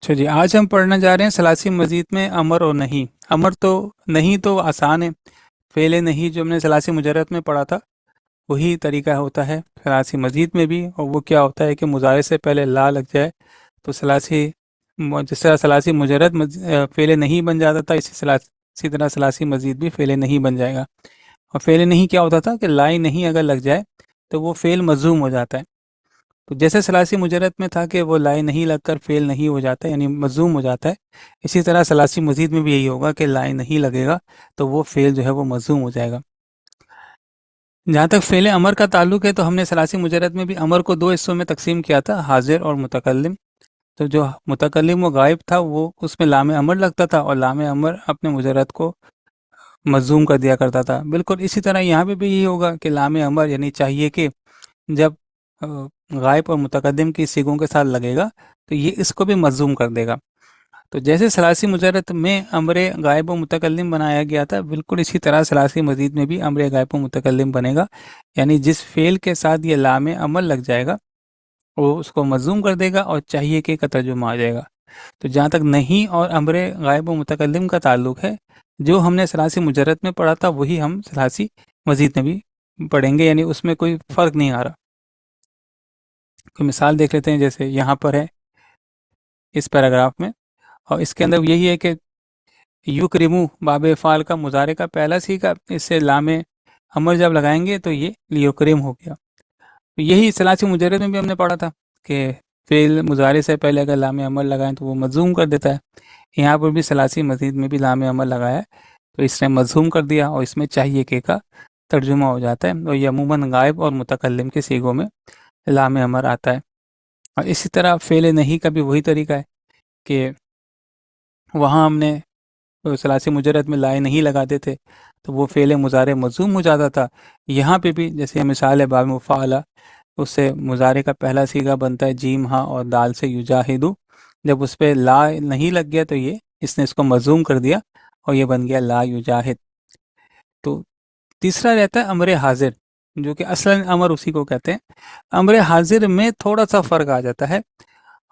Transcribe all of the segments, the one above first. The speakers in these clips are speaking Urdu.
اچھا جی، آج ہم پڑھنا جا رہے ہیں ثلاثی مزید میں امر اور نہیں۔ امر تو نہیں تو آسان ہے، فعل نہیں جو ہم نے ثلاثی مجرد میں پڑھا تھا وہی طریقہ ہوتا ہے ثلاثی مزید میں بھی، اور وہ کیا ہوتا ہے کہ مضارع سے پہلے لا لگ جائے تو جس طرح ثلاثی مجرد فعل نہیں بن جاتا تھا، اسی طرح ثلاثی مزید بھی فعل نہیں بن جائے گا۔ اور فعل نہیں کیا ہوتا تھا کہ لا نہیں اگر لگ جائے تو وہ فعل مضموم ہو جاتا ہے۔ تو جیسے ثلاثی مجرد میں تھا کہ وہ لائے نہیں لگ کر فعل نہیں ہو جاتا ہے، یعنی مضموم ہو جاتا ہے، اسی طرح ثلاثی مزید میں بھی یہی ہوگا کہ لائے نہیں لگے گا تو وہ فعل جو ہے وہ مضموم ہو جائے گا۔ جہاں تک فعل امر کا تعلق ہے تو ہم نے ثلاثی مجرد میں بھی امر کو دو حصوں میں تقسیم کیا تھا، حاضر اور متکلم۔ تو جو متکلم و غائب تھا وہ اس میں لام امر لگتا تھا، اور لام امر اپنے مجرد کو مضموم کر دیا کرتا تھا۔ بالکل اسی طرح یہاں پہ بھی یہی ہوگا کہ لام امر یعنی چاہیے کہ جب غائب اور متقدم کی سیغوں کے ساتھ لگے گا تو یہ اس کو بھی مضموم کر دے گا۔ تو جیسے ثلاثی مجرد میں امر غائب و متکلم بنایا گیا تھا، بالکل اسی طرح ثلاثی مزید میں بھی امر غائب و متکلم بنے گا، یعنی جس فعل کے ساتھ یہ لام امر لگ جائے گا وہ اس کو مضموم کر دے گا اور چاہیے کہ کا ترجمہ آ جائے گا۔ تو جہاں تک نہیں اور امر غائب و متکلم کا تعلق ہے، جو ہم نے ثلاثی مجرد میں پڑھا تھا وہی ہم ثلاثی مزید میں بھی پڑھیں گے، یعنی اس میں کوئی فرق نہیں آ رہا۔ کوئی مثال دیکھ لیتے ہیں، جیسے یہاں پر ہے اس پیراگراف میں، اور اس کے اندر یہی ہے کہ یکرمو باب افعال کا مضارع کا پہلا سیغہ، اس سے لام امر جب لگائیں گے تو یہ لیکرم ہو گیا۔ تو یہی ثلاثی مجرد میں بھی ہم نے پڑھا تھا کہ فعل مضارع سے پہلے اگر لام امر لگائیں تو وہ مضموم کر دیتا ہے۔ یہاں پر بھی ثلاثی مزید میں بھی لام امر لگایا ہے تو اس نے مضموم کر دیا، اور اس میں چاہیے کہ کا ترجمہ ہو جاتا ہے، اور یہ عموماً غائب اور متکلم کے سیغوں میں لام امر آتا ہے۔ اور اسی طرح فعل نہیں کا بھی وہی طریقہ ہے کہ وہاں ہم نے ثلاثی مجرد میں لائے نہیں لگاتے تھے تو وہ فعل مضارع مضموم ہو جاتا تھا۔ یہاں پہ بھی جیسے مثال ہے باب مفعلہ، اس سے مضارع کا پہلا سیغہ بنتا ہے جیم ہاں اور دال سے یجاہدو، جب اس پہ لا نہیں لگ گیا تو اس نے اس کو مضموم کر دیا اور یہ بن گیا لا یجاہد۔ تو تیسرا رہتا ہے امر حاضر، جو کہ اصلاً امر اسی کو کہتے ہیں۔ امر حاضر میں تھوڑا سا فرق آ جاتا ہے،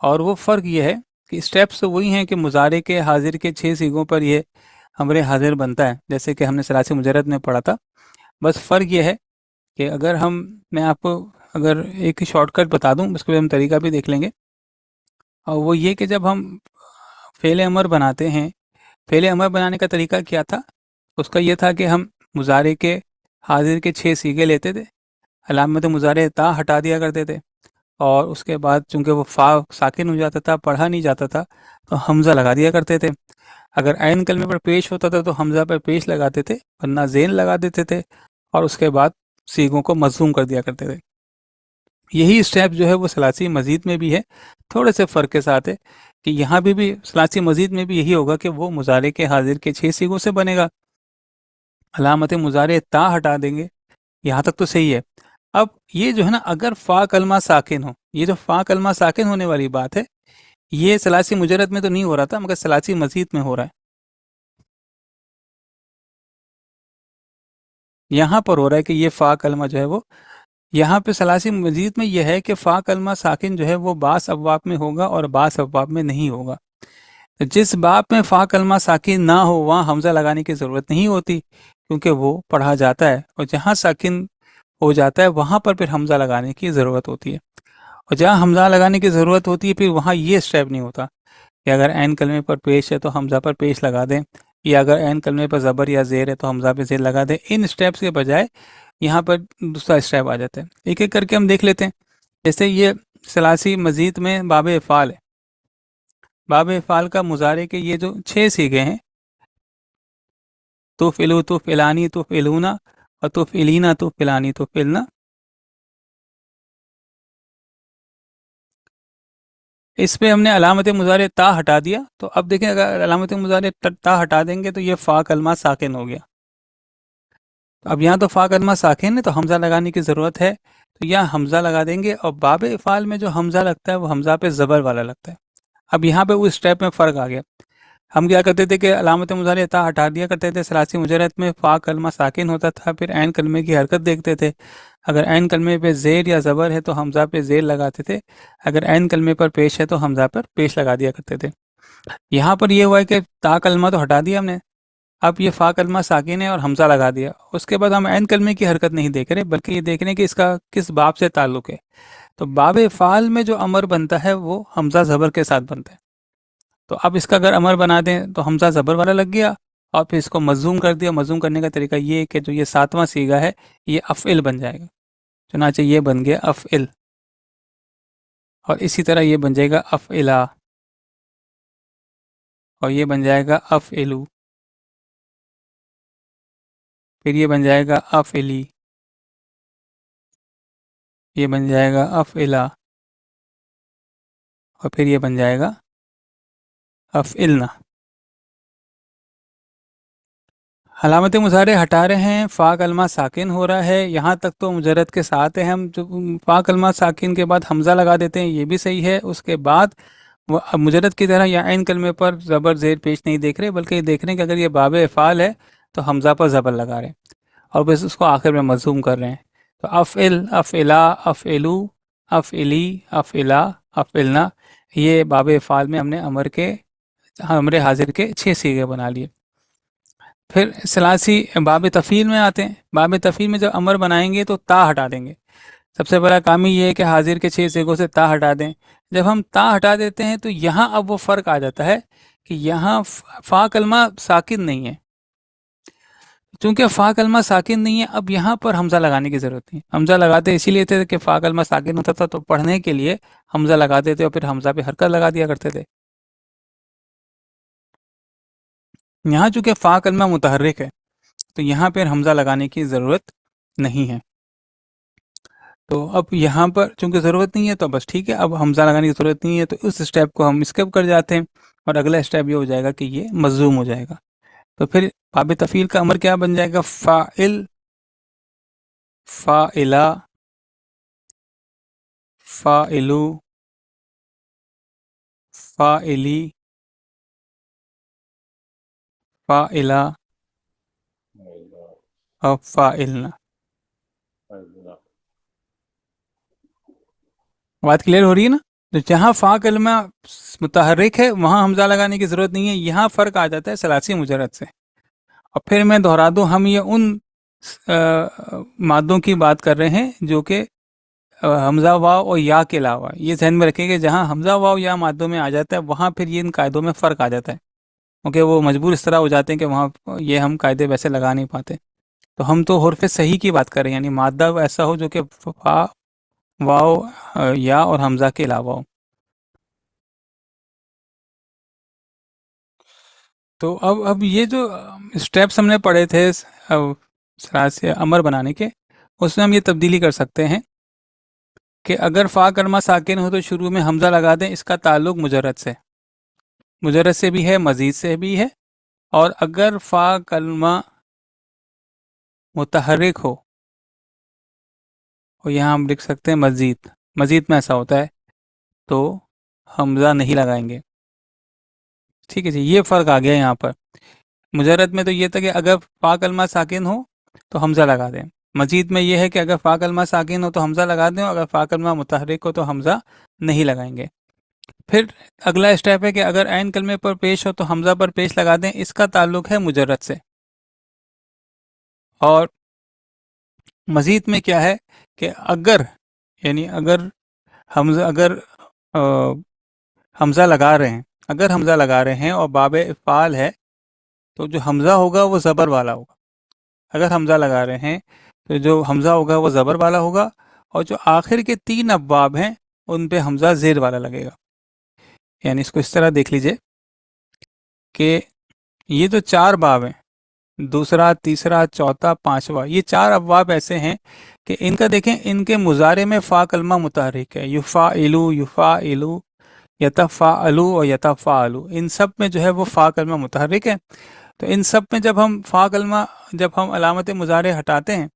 اور وہ فرق یہ ہے کہ اسٹیپس تو وہی ہیں کہ مضارع کے حاضر کے 6 سیغوں پر یہ امر حاضر بنتا ہے، جیسے کہ ہم نے ثلاثی مجرد میں پڑھا تھا۔ بس فرق یہ ہے کہ اگر میں آپ کو اگر ایک شارٹ کٹ بتا دوں، اس کو ہم طریقہ بھی دیکھ لیں گے، اور وہ یہ کہ جب ہم فعل امر بناتے ہیں، فعل امر بنانے کا طریقہ کیا تھا؟ اس کا یہ تھا کہ ہم مضارع کے حاضر کے 6 سیغے لیتے تھے، علامت مضارع تا ہٹا دیا کرتے تھے، اور اس کے بعد چونکہ وہ فا ساکن ہو جاتا تھا، پڑھا نہیں جاتا تھا، تو حمزہ لگا دیا کرتے تھے۔ اگر عین کلمے پر پیش ہوتا تھا تو حمزہ پر پیش لگاتے تھے، ورنہ زین لگا دیتے تھے، اور اس کے بعد سیغوں کو مضموم کر دیا کرتے تھے۔ یہی اسٹیپ جو ہے وہ ثلاثی مزید میں بھی ہے، تھوڑے سے فرق کے ساتھ ہے کہ یہاں بھی ثلاثی مزید میں بھی یہی ہوگا کہ وہ مضارع کے حاضر کے 6 سیغوں سے بنے گا، علامت مضارع تا ہٹا دیں گے، یہاں تک تو صحیح ہے۔ اب یہ جو ہے نا، اگر فا کلمہ ساکن ہو، یہ جو فا کلمہ ساکن ہونے والی بات ہے، یہ ثلاثی مجرد میں تو نہیں ہو رہا تھا مگر ثلاثی مزید میں ہو رہا ہے۔ یہاں پر ہو رہا ہے کہ یہ فا کلمہ جو ہے وہ یہاں پہ ثلاثی مزید میں یہ ہے کہ فا کلمہ ساکن جو ہے وہ بعض ابواب میں ہوگا اور بعض ابواب میں نہیں ہوگا۔ جس باب میں فا کلمہ ساکن نہ ہو وہاں حمزہ لگانے کی ضرورت نہیں ہوتی، کیونکہ وہ پڑھا جاتا ہے، اور جہاں ساکن ہو جاتا ہے وہاں پر پھر حمزہ لگانے کی ضرورت ہوتی ہے، اور جہاں حمزہ لگانے کی ضرورت ہوتی ہے پھر وہاں یہ اسٹیپ نہیں ہوتا کہ اگر عین کلمے پر پیش ہے تو حمزہ پر پیش لگا دیں، یا اگر عین کلمے پر زبر یا زیر ہے تو حمزہ پہ زیر لگا دیں۔ ان اسٹیپس کے بجائے یہاں پر دوسرا اسٹیپ آ جاتا ہے۔ ایک ایک کر کے ہم دیکھ لیتے ہیں۔ جیسے یہ ثلاثی مزید میں باب افعال ہے، باب افعال کا مضارع کے یہ جو 6 سیغے ہیں، تفعلو، تفعلانی، تفعلونا، اور تفعلینا، تفعلانی، تفعلنا، اس پہ ہم نے علامت مضارع تا ہٹا دیا۔ تو اب دیکھیں اگر علامت مضارع تا ہٹا دیں گے تو یہ فا کلمہ ساکن ہو گیا۔ اب یہاں تو فا کلمہ ساکن ہے تو حمزہ لگانے کی ضرورت ہے، تو یہاں حمزہ لگا دیں گے، اور باب افعال میں جو حمزہ لگتا ہے وہ حمزہ پہ زبر والا لگتا ہے۔ اب یہاں پہ اس اسٹیپ میں فرق آ گیا۔ ہم کیا کرتے تھے کہ علامت مظاہرے تا ہٹا دیا کرتے تھے، ثلاثی مجرد میں فا کلمہ ساکن ہوتا تھا، پھر عین کلمے کی حرکت دیکھتے تھے، اگر عین کلمے پہ زیر یا زبر ہے تو حمزہ پہ زیر لگاتے تھے، اگر عین کلمے پر پیش ہے تو حمزہ پر پیش لگا دیا کرتے تھے۔ یہاں پر یہ ہوا ہے کہ تا کلمہ تو ہٹا دیا ہم نے، اب یہ فا کلمہ ساکن ہے اور حمزہ لگا دیا، اس کے بعد ہم عین کلمے کی حرکت نہیں دیکھ رہے بلکہ یہ دیکھ رہے ہیں کہ اس کا کس باب سے تعلق ہے۔ تو باب فعل میں جو امر بنتا ہے وہ حمزہ زبر کے ساتھ بنتا ہے، تو اب اس کا اگر امر بنا دیں تو حمزہ زبر والا لگ گیا، اور پھر اس کو مضموم کر دیا۔ مضموم کرنے کا طریقہ یہ ہے کہ جو یہ ساتواں صیغہ ہے یہ افعل بن جائے گا، چنانچہ یہ بن گیا افعل، اور اسی طرح یہ بن جائے گا افعلا، اور یہ بن جائے گا افعلو، پھر یہ بن جائے گا افعلی، یہ بن جائے گا افعلا، اور پھر یہ بن جائے گا افعلنا۔ علامت مظاہرے ہٹا رہے ہیں، فا کلمہ ساکن ہو رہا ہے، یہاں تک تو مجرد کے ساتھ ہے، ہم جو فا کلمہ ساکن کے بعد حمزہ لگا دیتے ہیں یہ بھی صحیح ہے، اس کے بعد وہ اب مجرد کی طرح یا عین کلمے پر زبر زیر پیش نہیں دیکھ رہے بلکہ یہ دیکھ رہے ہیں کہ اگر یہ باب افعال ہے تو حمزہ پر زبر لگا رہے ہیں، اور بس اس کو آخر میں مضموم کر رہے ہیں۔ تو افعل، افعلا، افعلو، افعلی، افعلا، افعلنا، یہ باب افعال میں ہم نے امر حاضر کے 6 صیغے بنا لیے۔ پھر ثلاثی باب تفعیل میں آتے ہیں، باب تفعیل میں جب امر بنائیں گے تو تا ہٹا دیں گے۔ سب سے بڑا کام ہی یہ ہے کہ حاضر کے 6 صیغوں سے تا ہٹا دیں۔ جب ہم تا ہٹا دیتے ہیں تو یہاں اب وہ فرق آ جاتا ہے کہ یہاں فا کلمہ ساکن نہیں ہے، چونکہ فا کلمہ ساکن نہیں ہے اب یہاں پر حمزہ لگانے کی ضرورت نہیں۔ حمزہ لگاتے اسی لیے تھے کہ فا کلمہ ساکن ہوتا تھا تو پڑھنے کے لیے حمزہ لگاتے تھے اور پھر حمزہ پہ حرکت لگا دیا کرتے تھے۔ یہاں چونکہ فا کلمہ متحرک ہے تو یہاں پر حمزہ لگانے کی ضرورت نہیں ہے، تو اب یہاں پر چونکہ ضرورت نہیں ہے تو بس ٹھیک ہے، اب حمزہ لگانے کی ضرورت نہیں ہے تو اس اسٹیپ کو ہم اسکپ کر جاتے ہیں، اور اگلا اسٹیپ یہ ہو جائے گا کہ یہ مضموم ہو جائے گا۔ تو پھر باب تفعیل کا امر کیا بن جائے گا؟ فاعل، فاعلا، فاعلو، فاعلی، فاعلا، اور فاعلنا۔ بات کلیئر ہو رہی ہے نا؟ تو جہاں فا کلمہ متحرک ہے وہاں حمزہ لگانے کی ضرورت نہیں ہے، یہاں فرق آ جاتا ہے ثلاثی مجرد سے۔ اور پھر میں دہرا دوں، ہم یہ ان مادوں کی بات کر رہے ہیں جو کہ حمزہ واو اور یا کے علاوہ، یہ ذہن میں رکھیں کہ جہاں حمزہ واو یا مادوں میں آ جاتا ہے وہاں پھر یہ ان قاعدوں میں فرق آ جاتا ہے، کیونکہ وہ مجبور اس طرح ہو جاتے ہیں کہ وہاں یہ ہم قاعدے ویسے لگا نہیں پاتے۔ تو ہم تو حرف صحیح کی بات کر رہے ہیں، یعنی مادہ ایسا ہو جو کہ فا، واو، یا اور حمزہ کے علاوہ ہو۔ تو اب یہ جو اسٹیپس ہم نے پڑھے تھے سے امر بنانے کے، اس میں ہم یہ تبدیلی کر سکتے ہیں کہ اگر فا کلمہ ساکن ہو تو شروع میں حمزہ لگا دیں، اس کا تعلق مجرد سے بھی ہے، مزید سے بھی ہے، اور اگر فا کلمہ متحرک ہو، اور یہاں ہم لکھ سکتے ہیں مزید میں ایسا ہوتا ہے تو حمزہ نہیں لگائیں گے۔ ٹھیک ہے جی، یہ فرق آ گیا یہاں پر۔ مجرد میں تو یہ تھا کہ اگر فا کلمہ ساکن ہو تو حمزہ لگا دیں، مزید میں یہ ہے کہ اگر فا کلمہ ساکن ہو تو حمزہ لگا دیں، اور اگر فا کلمہ متحرک ہو تو حمزہ نہیں لگائیں گے۔ پھر اگلا اسٹیپ ہے کہ اگر عین کلمے پر پیش ہو تو حمزہ پر پیش لگا دیں، اس کا تعلق ہے مجرد سے۔ اور مزید میں کیا ہے کہ اگر حمزہ لگا رہے ہیں اور باب افعال ہے تو جو حمزہ ہوگا وہ زبر والا ہوگا۔ اگر حمزہ لگا رہے ہیں تو جو حمزہ ہوگا وہ زبر والا ہوگا، اور جو آخر کے 3 ابواب ہیں ان پہ حمزہ زیر والا لگے گا۔ یعنی اس کو اس طرح دیکھ لیجئے کہ یہ جو 4 باب ہیں، دوسرا، تیسرا، چوتھا، پانچواں، یہ 4 ابواب ایسے ہیں کہ ان کا دیکھیں، ان کے مضارع میں فا کلمہ متحرک ہے، یفعلو، یفعلو، یتفعلو اور یتفعلو، ان سب میں جو ہے وہ فا کلمہ متحرک ہے۔ تو ان سب میں جب ہم علامت مضارع ہٹاتے ہیں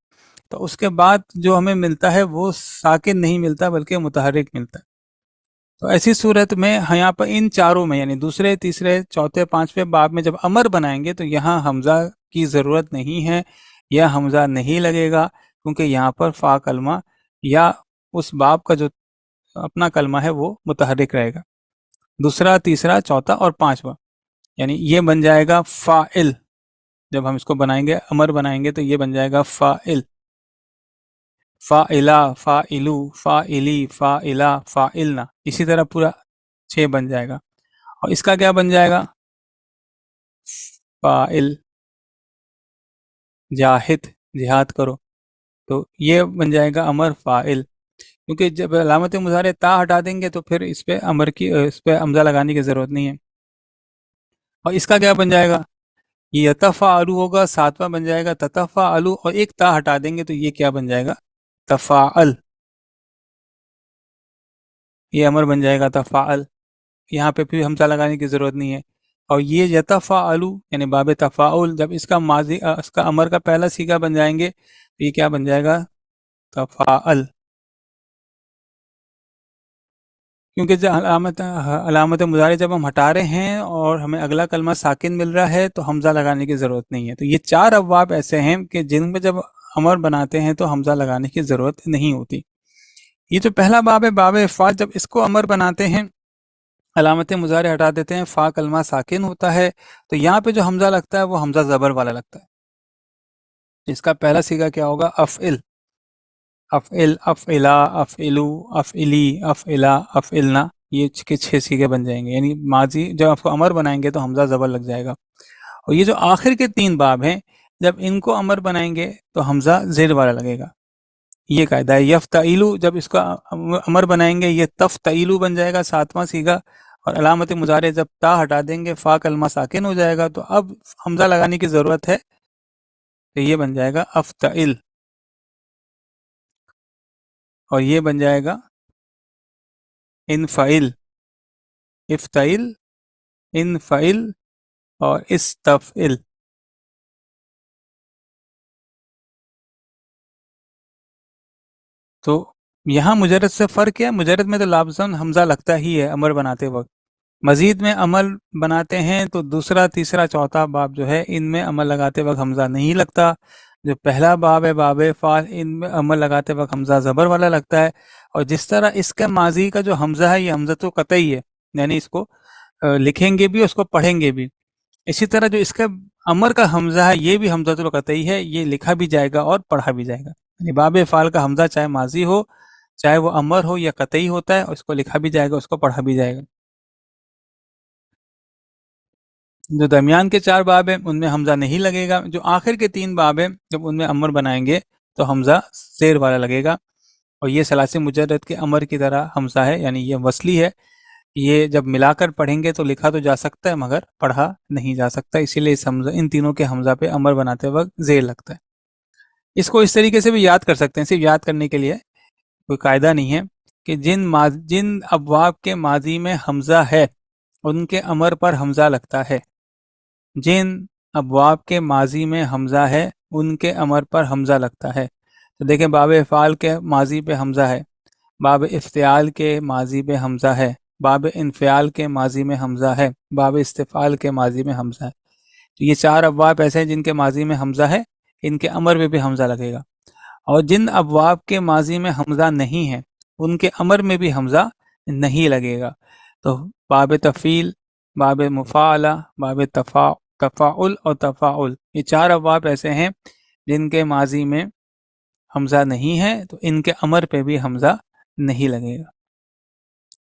تو اس کے بعد جو ہمیں ملتا ہے وہ ساکن نہیں ملتا بلکہ متحرک ملتا ہے۔ تو ایسی صورت میں یہاں پر ان چاروں میں یعنی دوسرے تیسرے چوتھے پانچویں باب میں جب امر بنائیں گے تو یہاں حمزہ کی ضرورت نہیں ہے یا حمزہ نہیں لگے گا، کیونکہ یہاں پر فا کلمہ یا اس باب کا جو اپنا کلمہ ہے وہ متحرک رہے گا۔ دوسرا تیسرا چوتھا اور پانچواں یعنی یہ بن جائے گا فاعل، جب ہم اس کو بنائیں گے امر بنائیں گے تو یہ بن جائے گا فاعل، فاعلا، فاعلو، فاعلی، فاعلا، فاعلنا، اسی طرح پورا 6 بن جائے گا۔ اور اس کا کیا بن جائے گا؟ فاعل، جاہد، جہاد کرو، تو یہ بن جائے گا امر فاعل، کیونکہ جب علامت مضارع تا ہٹا دیں گے تو پھر اس پہ اس پہ حمزہ لگانے کی ضرورت نہیں ہے۔ اور اس کا کیا بن جائے گا؟ یہ یتفعلو ہوگا، ساتواں بن جائے گا تتفعلو، اور ایک تا ہٹا دیں گے تو یہ کیا بن جائے گا؟ تفاعل، یہ امر بن جائے گا تفاعل، یہاں پہ پھر حمزہ لگانے کی ضرورت نہیں ہے۔ اور یہ یتفعلو یعنی باب تفاعل، جب اس کا ماضی اس کا امر کا پہلا صیغہ بن جائیں گے تو یہ کیا بن جائے گا؟ تفاعل، کیونکہ جو علامت مضارع جب ہم ہٹا رہے ہیں اور ہمیں اگلا کلمہ ساکن مل رہا ہے تو حمزہ لگانے کی ضرورت نہیں ہے۔ تو یہ 4 ابواب ایسے ہیں کہ جن میں جب امر بناتے ہیں تو حمزہ لگانے کی ضرورت نہیں ہوتی۔ یہ جو پہلا باب ہے باب فا، جب اس کو امر بناتے ہیں علامت مضارع ہٹا دیتے ہیں، فا کلمہ ساکن ہوتا ہے، تو یہاں پہ جو حمزہ لگتا ہے وہ حمزہ زبر والا لگتا ہے۔ اس کا پہلا صیغہ کیا ہوگا؟ افعل، افعل، افعلا، افعلو، افعلی، افعلا، افعلنا، یہ 6 صیغے بن جائیں گے، یعنی ماضی جب آپ کو امر بنائیں گے تو حمزہ زبر لگ جائے گا۔ اور یہ جو آخر کے 3 باب ہیں جب ان کو امر بنائیں گے تو حمزہ زیر والا لگے گا، یہ قاعدہ ہے۔ یفتعلو جب اس کا امر بنائیں گے یہ تفتعلو بن جائے گا، 7واں صیغہ، اور علامت مضارع جب تا ہٹا دیں گے فا کلمہ ساکن ہو جائے گا، تو اب حمزہ لگانے کی ضرورت ہے، تو یہ بن جائے گا افتعل، اور یہ بن جائے گا انفعل، افتعل، انفعل، اور استفعل۔ تو یہاں مجرد سے فرق ہے، مجرد میں تو لفظاً حمزہ لگتا ہی ہے امر بناتے وقت، مزید میں عمل بناتے ہیں تو دوسرا تیسرا چوتھا باب جو ہے ان میں عمل لگاتے وقت حمزہ نہیں لگتا۔ جو پہلا باب ہے باب فعل، ان میں عمل لگاتے وقت حمزہ زبر والا لگتا ہے، اور جس طرح اس کے ماضی کا جو حمزہ ہے یہ حمزہ تو قطعی ہے، یعنی اس کو لکھیں گے بھی، اس کو پڑھیں گے بھی، اسی طرح جو اس کا امر کا حمزہ ہے یہ بھی حمزہ القطعی ہے، یہ لکھا بھی جائے گا اور پڑھا بھی جائے گا، یعنی باب فعل کا حمزہ چاہے ماضی ہو چاہے وہ امر ہو یا قطعی ہوتا ہے، اور اس کو لکھا بھی جائے گا، اس کو پڑھا بھی جائے گا۔ جو درمیان کے 4 باب ہیں ان میں حمزہ نہیں لگے گا، جو آخر کے 3 باب ہیں جب ان میں امر بنائیں گے تو حمزہ زیر والا لگے گا، اور یہ ثلاثی مجرد کے امر کی طرح حمزہ ہے، یعنی یہ وصلی ہے، یہ جب ملا کر پڑھیں گے تو لکھا تو جا سکتا ہے مگر پڑھا نہیں جا سکتا، اسی لیے اس حمزہ ان تینوں کے حمزہ پہ امر بناتے وقت زیر لگتا ہے۔ اس کو اس طریقے سے بھی یاد کر سکتے ہیں، صرف یاد کرنے کے لیے کوئی قاعدہ نہیں ہے کہ جن ابواب کے ماضی میں حمزہ ہے ان کے امر پر حمزہ لگتا ہے، جن ابواب کے ماضی میں حمزہ ہے ان کے امر پر حمزہ لگتا ہے۔ تو دیکھیں باب افعال کے ماضی پہ حمزہ ہے، باب افتعال کے ماضی پہ حمزہ ہے، باب انفعال کے ماضی میں حمزہ ہے، باب استفعال کے ماضی میں حمزہ ہے۔ تو یہ 4 ابواب ایسے ہیں جن کے ماضی میں حمزہ ہے، ان کے امر میں بھی حمزہ لگے گا، اور جن ابواب کے ماضی میں حمزہ نہیں ہے ان کے امر میں بھی حمزہ نہیں لگے گا۔ تو باب تفعیل، باب مفاعلہ، باب تفاعل اور تفاعل، یہ 4 ابواب ایسے ہیں جن کے ماضی میں حمزہ نہیں ہے تو ان کے امر پہ بھی حمزہ نہیں لگے گا۔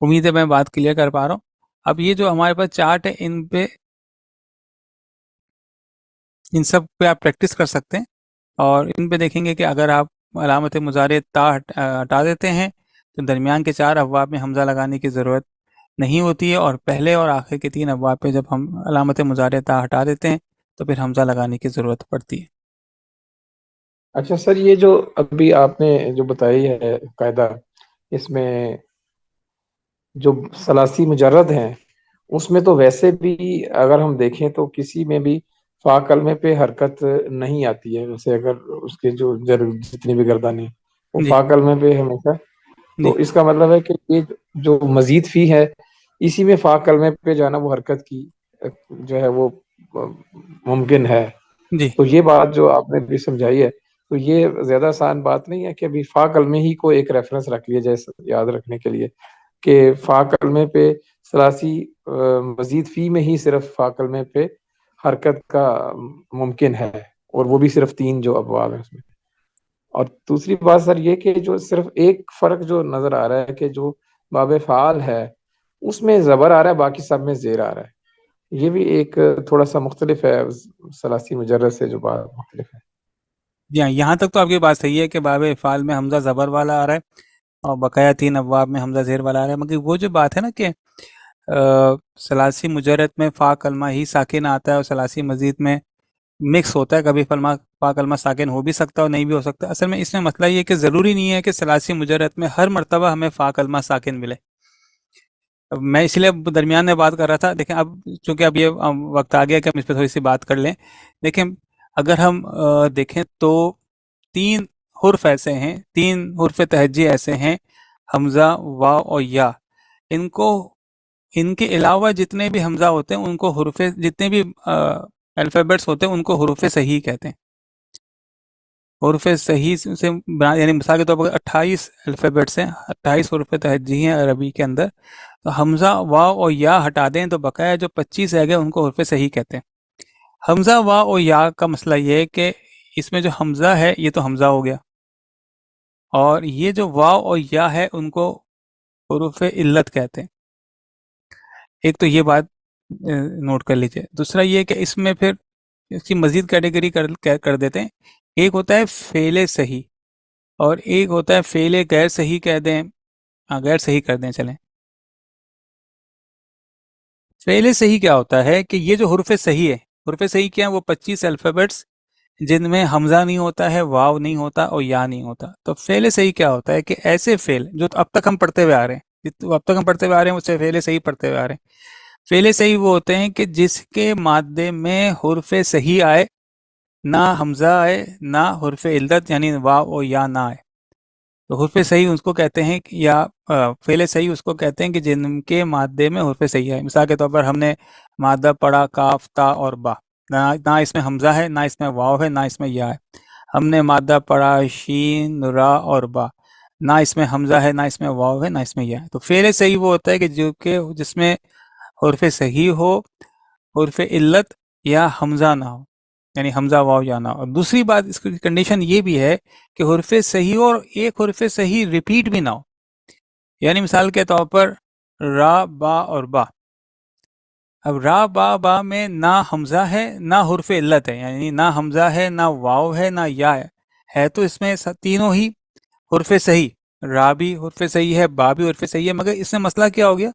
امید ہے میں بات کلیئر کر پا رہا ہوں۔ اب یہ جو ہمارے پاس چارٹ ہے ان سب پہ آپ پریکٹس کر سکتے ہیں، اور ان پہ دیکھیں گے کہ اگر آپ علامت مضارع تا ہٹا دیتے ہیں تو درمیان کے 4 ابواب میں حمزہ لگانے کی ضرورت نہیں ہوتی ہے، اور پہلے اور آخر کے 3 ابواب پہ جب ہم علامت مضارع تا ہٹا دیتے ہیں تو پھر حمزہ لگانے کی ضرورت پڑتی ہے۔ اچھا سر، یہ جو ابھی آپ نے جو بتائی ہے قاعدہ، اس میں جو ثلاثی مجرد ہیں اس میں تو ویسے بھی اگر ہم دیکھیں تو کسی میں بھی فا کلمے پہ حرکت نہیں آتی ہے، ویسے اگر اس کے جو جتنی بھی گردانیں وہ جی فا کلمے پہ ہمیشہ تو جی اس کا مطلب ہے کہ یہ جو مزید فی ہے اسی میں فا کلمے پہ جو ہے نا وہ حرکت کی جو ہے وہ ممکن ہے. جی تو یہ بات جو آپ نے بھی سمجھائی ہے تو یہ زیادہ آسان بات نہیں ہے کہ ابھی فا کلمے ہی کو ایک ریفرنس رکھ لیا جائے یاد رکھنے کے لیے کہ فا کلمے پہ ثلاثی مزید فی میں ہی صرف فا کلمے پہ حرکت کا ممکن ہے اور وہ بھی صرف 3 جو ابواب ہیں اس میں. اور دوسری بات سر یہ کہ جو صرف ایک فرق جو نظر آ رہا ہے کہ جو باب فعال ہے اس میں زبر آ رہا ہے باقی سب میں زیر آ رہا ہے. یہ بھی ایک تھوڑا سا مختلف ہے ثلاثی مجرد سے جو بات مختلف ہے. جی ہاں، یہاں تک تو آپ کی بات صحیح ہے کہ باب افعال میں حمزہ زبر والا آ رہا ہے اور بقایا 3 ابواب میں حمزہ زیر والا آ رہا ہے، مگر وہ جو بات ہے نا کہ ثلاثی مجرد میں فا کلمہ ہی ساکن آتا ہے اور ثلاثی مزید میں مکس ہوتا ہے، کبھی فا کلمہ ساکن ہو بھی سکتا ہے اور نہیں بھی ہو سکتا. اصل میں اس میں مسئلہ یہ کہ ضروری نہیں ہے کہ ثلاثی مجرد میں ہر مرتبہ ہمیں فا کلمہ ساکن ملے. میں اس لیے درمیان میں بات کر رہا تھا. دیکھیں اب چونکہ اب یہ وقت آ گیا کہ ہم اس پہ تھوڑی سی بات کر لیں. دیکھیں اگر ہم دیکھیں تو 3 حرف ایسے ہیں، 3 حرف تہجی ایسے ہیں، حمزہ، واو اور یا. ان کے علاوہ جتنے بھی حمزہ ہوتے ہیں ان کو حروف، جتنے بھی الفابیٹس ہوتے ہیں ان کو حروف صحیح کہتے ہیں. حروف صحیح سے یعنی مثال کے طور پر 28 الفابیٹس ہیں، 28 حروف تہجی ہیں عربی کے اندر، تو حمزہ، واو اور یا ہٹا دیں تو بقایا جو 25 رہ گئے ان کو حروف صحیح کہتے ہیں. حمزہ، واو اور یا کا مسئلہ یہ ہے کہ اس میں جو حمزہ ہے یہ تو حمزہ ہو گیا، اور یہ جو واو اور یا ہے ان کو حروف علت کہتے ہیں. ایک تو یہ بات نوٹ کر لیجئے. دوسرا یہ کہ اس میں پھر اس کی مزید کیٹیگری کر دیتے ہیں. ایک ہوتا ہے فعل صحیح اور ایک ہوتا ہے فعل غیر صحیح کہہ دیں، غیر صحیح کر دیں. چلیں، فعل صحیح کیا ہوتا ہے کہ یہ جو حرف صحیح ہے، حرف صحیح کیا ہیں؟ وہ 25 الفابیٹس جن میں حمزہ نہیں ہوتا ہے، واو نہیں ہوتا اور یا نہیں ہوتا. تو فعل صحیح کیا ہوتا ہے کہ ایسے فعل جو اب تک ہم پڑھتے ہوئے آ رہے ہیں، اب تک ہم پڑھتے ہوئے آ رہے ہیں اس سے فعل صحیح پڑھتے ہوئے آ رہے ہیں. فعل صحیح وہ ہوتے ہیں کہ جس کے مادے میں حرف صحیح آئے، نہ حمزہ آئے نہ حرف علت یعنی واو اور یا نہ آئے. تو حرف صحیح اس کو کہتے ہیں یا فعل صحیح اس کو کہتے ہیں کہ جن کے مادے میں حرف صحیح ہے. مثال کے طور پر ہم نے مادہ پڑھا کاف، تا اور با، نہ اس میں حمزہ ہے نہ اس میں واو ہے نہ اس میں یا ہے. ہم نے مادہ پڑھا شین، را اور با، نہ اس میں حمزہ ہے نہ اس میں واو ہے نہ اس میں یا ہے. تو فعل صحیح وہ ہوتا ہے کہ جس میں حرف صحیح ہو، حرف علت یا حمزہ نہ ہو، یعنی حمزہ، واو یا نہ ہو. اور دوسری بات اس کی کنڈیشن یہ بھی ہے کہ حرف صحیح ہو اور ایک حرف صحیح ریپیٹ بھی نہ ہو. یعنی مثال کے طور پر را، با اور با. اب را، با میں نہ حمزہ ہے نہ حرف علت ہے، یعنی نہ حمزہ ہے نہ واو ہے نہ یا ہے تو اس میں تینوں ہی حرف صحیح. را بھی حرف صحیح ہے، با بھی حرف صحیح ہے، مگر اس میں مسئلہ کیا ہو گیا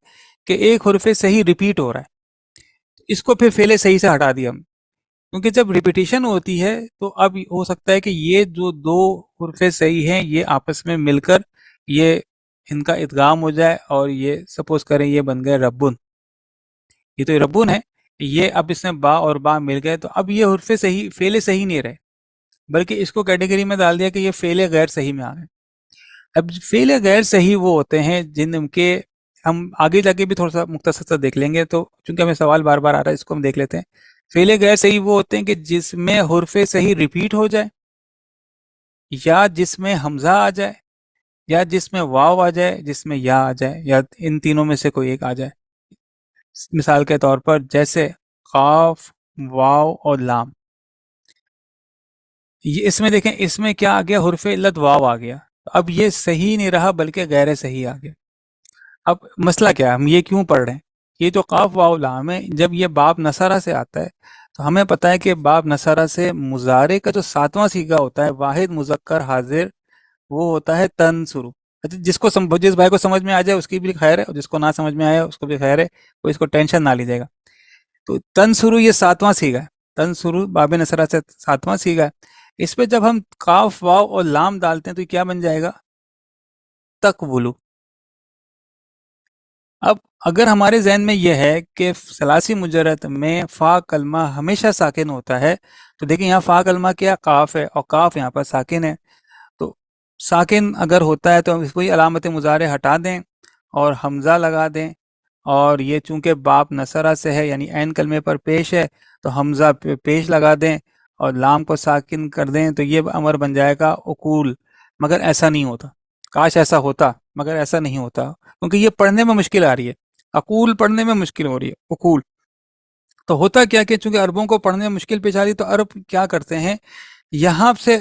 کہ ایک حرف صحیح ریپیٹ ہو رہا ہے. اس کو پھر فعل صحیح سے ہٹا دیا ہم، کیونکہ جب ریپیٹیشن ہوتی ہے تو اب ہو سکتا ہے کہ یہ جو 2 حرف صحیح ہیں یہ آپس میں مل کر یہ ان کا ادغام ہو جائے اور یہ سپوز کریں یہ بن گئے ربن. یہ تو ربن ہے، یہ اب اس میں با اور با مل گئے تو اب یہ حرف صحیح فعل صحیح نہیں رہے، بلکہ اس کو کیٹیگری میں ڈال دیا کہ یہ فعل غیر صحیح میں آ رہے ہیں. اب فعل غیر صحیح وہ ہوتے ہیں جن کے ہم آگے جا کے بھی تھوڑا سا مختصر سا دیکھ لیں گے، تو چونکہ ہمیں سوال بار بار آ رہا ہے اس کو ہم دیکھ لیتے ہیں. فعل غیر صحیح وہ ہوتے ہیں کہ جس میں حرف صحیح ریپیٹ ہو جائے، یا جس میں حمزہ آ جائے، یا جس میں واو آ جائے، جس میں یا آ جائے، یا ان تینوں میں سے کوئی ایک آ جائے. مثال کے طور پر جیسے قاف، واو اور لام. یہ اس میں دیکھیں اس میں کیا آ گیا؟ حرف علت واو آ گیا. اب یہ صحیح نہیں رہا بلکہ غیر صحیح آ گیا. اب مسئلہ کیا ہے؟ ہم یہ کیوں پڑھ رہے ہیں؟ یہ جو قاف، واو، لام ہے، جب یہ باب نصرہ سے آتا ہے تو ہمیں پتہ ہے کہ باب نصرہ سے مضارع کا جو 7واں صیغہ ہوتا ہے واحد مذکر حاضر، وہ ہوتا ہے تنصرو. جس بھائی کو سمجھ میں آ جائے اس کی بھی خیر ہے، اور جس کو نہ سمجھ میں آئے اس کو بھی خیر ہے، وہ اس کو ٹینشن نہ لیجیے گا. تو تنصرو یہ 7واں صیغہ ہے، تنصرو باب نصرہ سے 7واں صیغہ ہے. اس پہ جب ہم قاف، واو اور لام ڈالتے ہیں تو کیا بن جائے گا؟ تقولو. اب اگر ہمارے ذہن میں یہ ہے کہ ثلاثی مجرد میں فا کلمہ ہمیشہ ساکن ہوتا ہے، تو دیکھیں یہاں فا کلمہ کیا؟ قاف ہے، اور قاف یہاں پر ساکن ہے. تو ساکن اگر ہوتا ہے تو ہم کوئی علامت مضارع ہٹا دیں اور حمزہ لگا دیں، اور یہ چونکہ باب نصرہ سے ہے یعنی عین کلمے پر پیش ہے تو حمزہ پیش لگا دیں اور لام کو ساکن کر دیں، تو یہ امر بن جائے گا اقول. مگر ایسا نہیں ہوتا، کاش ایسا ہوتا، مگر ایسا نہیں ہوتا کیونکہ یہ پڑھنے میں مشکل آ رہی ہے. اقول پڑھنے میں مشکل ہو رہی ہے، اقول. تو ہوتا کیا کہ چونکہ عربوں کو پڑھنے میں مشکل پیش آ رہی ہے تو عرب کیا کرتے ہیں، یہاں سے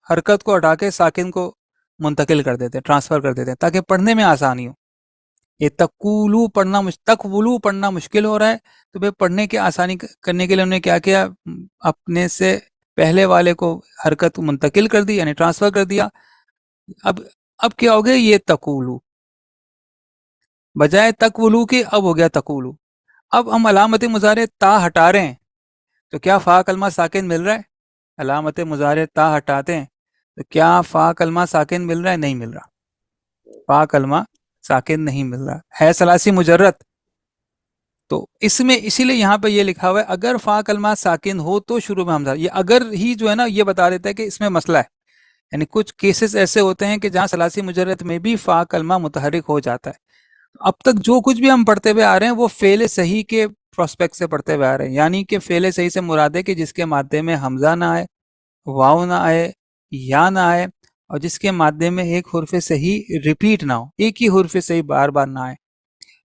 حرکت کو ہٹا کے ساکن کو منتقل کر دیتے ہیں، ٹرانسفر کر دیتے ہیں تاکہ پڑھنے میں آسانی ہو. یہ تقولو پڑھنا تقولو پڑھنا مشکل ہو رہا ہے، تو بھئی پڑھنے کی آسانی کرنے کے لیے انہوں نے کیا کیا، اپنے سے پہلے والے کو حرکت منتقل کر دی یعنی ٹرانسفر کر دیا. اب کیا ہو گیا، یہ تقولو بجائے تقولو کے اب ہو گیا تقولو. اب ہم علامت مضارع تا ہٹا رہے ہیں تو کیا فا کلمہ ساکن مل رہا ہے؟ علامت مضارع تا ہٹاتے ہیں تو کیا فا کلمہ ساکن مل رہا ہے؟ نہیں مل رہا، فا کلمہ ساکن نہیں مل رہا ہے. ثلاثی مجرد تو اس میں اسی لیے یہاں پہ یہ لکھا ہوا ہے اگر فا کلمہ ساکن ہو تو شروع میں حمزہ. یہ اگر ہی جو ہے نا یہ بتا دیتا ہے کہ اس میں مسئلہ ہے، یعنی کچھ کیسز ایسے ہوتے ہیں کہ جہاں ثلاثی مجرد میں بھی فا کلمہ متحرک ہو جاتا ہے. اب تک جو کچھ بھی ہم پڑھتے ہوئے آ رہے ہیں وہ فعل صحیح کے پروسپیکٹ سے پڑھتے ہوئے آ رہے ہیں، یعنی کہ فعل صحیح سے مراد ہے کہ جس کے مادے میں حمزہ نہ آئے، واو نہ آئے، یا نہ آئے، اور جس کے مادے میں ایک حرف صحیح ریپیٹ نہ ہو، ایک ہی حرف صحیح بار بار نہ آئے.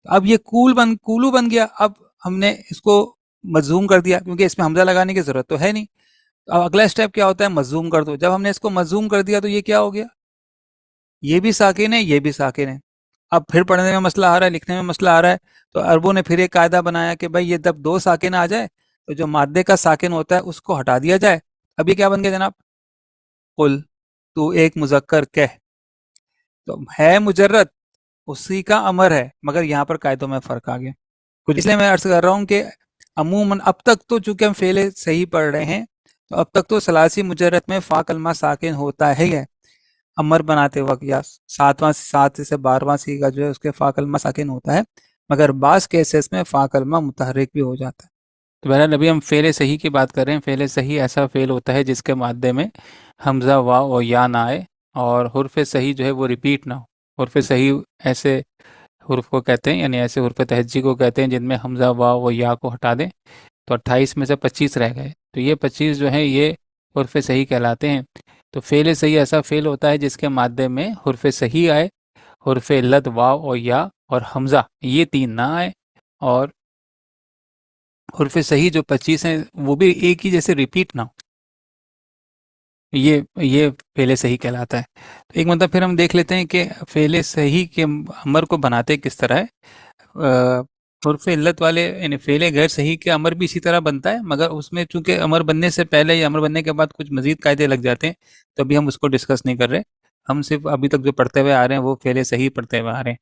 اب یہ کولو بن گیا. اب ہم نے اس کو مجزوم کر دیا کیونکہ اس میں حمزہ لگانے کی ضرورت تو ہے نہیں. اب اگلا اسٹیپ کیا ہوتا ہے، مجزوم کر دو. جب ہم نے اس کو مجزوم کر دیا تو یہ کیا ہو گیا، یہ بھی ساکن ہے، یہ بھی ساکن ہے. اب پھر پڑھنے میں مسئلہ آ رہا ہے، لکھنے میں مسئلہ آ رہا ہے، تو عربوں نے پھر ایک قاعدہ بنایا کہ بھائی یہ جب دو ساکن آ جائے تو جو مادے کا ساکن ہوتا ہے اس کو ہٹا دیا جائے. اب یہ کیا بن گیا جناب، قل تو ایک مذکر کہہ. تو ہے مجرد اسی کا امر ہے، مگر یہاں پر قاعدوں میں فرق آ گیا کچھ. اس لیے میں عرض کر رہا ہوں کہ عموماً اب تک تو چونکہ ہم فعل صحیح پڑھ رہے ہیں تو اب تک تو ثلاثی مجرد میں فا کلمہ ساکن ہوتا ہے امر بناتے وقت، یا سات سے 12واں سیگا جو ہے اس کے فا کلمہ ساکن ہوتا ہے، مگر بعض کیسز میں فا کلمہ متحرک بھی ہو جاتا ہے. تو بہرحال ابھی ہم فعل صحیح کی بات کر رہے ہیں. فعل صحیح ایسا فعل ہوتا ہے جس کے مادے میں حمزہ، واو اور یا نہ آئے اور حرف صحیح جو ہے وہ ریپیٹ نہ ہو. حرف صحیح ایسے حرف کو کہتے ہیں، یعنی ایسے حرف تہجی کو کہتے ہیں جن میں حمزہ، واو و یا کو ہٹا دیں تو 28 میں سے 25 رہ گئے. تو یہ 25 جو ہیں یہ حرف صحیح کہلاتے ہیں. تو فعل صحیح ایسا فعل ہوتا ہے جس کے مادے میں حرف صحیح آئے، حرف علت واو اور یا اور حمزہ یہ تین نہ آئے، اور حرف صحیح جو 25 ہیں وہ بھی ایک ہی جیسے ریپیٹ نہ ہو. یہ فعل صحیح کہلاتا ہے. تو ایک مطلب پھر ہم دیکھ لیتے ہیں کہ فعل صحیح کے امر کو بناتے کس طرح ہے. حرف علت والے یعنی فعل غیر صحیح کے امر بھی اسی طرح بنتا ہے، مگر اس میں چونکہ امر بننے سے پہلے یا امر بننے کے بعد کچھ مزید قاعدے لگ جاتے ہیں تو ابھی ہم اس کو ڈسکس نہیں کر رہے. ہم صرف ابھی تک جو پڑھتے ہوئے آ رہے ہیں وہ فعل صحیح پڑھتے ہوئے آ رہے ہیں.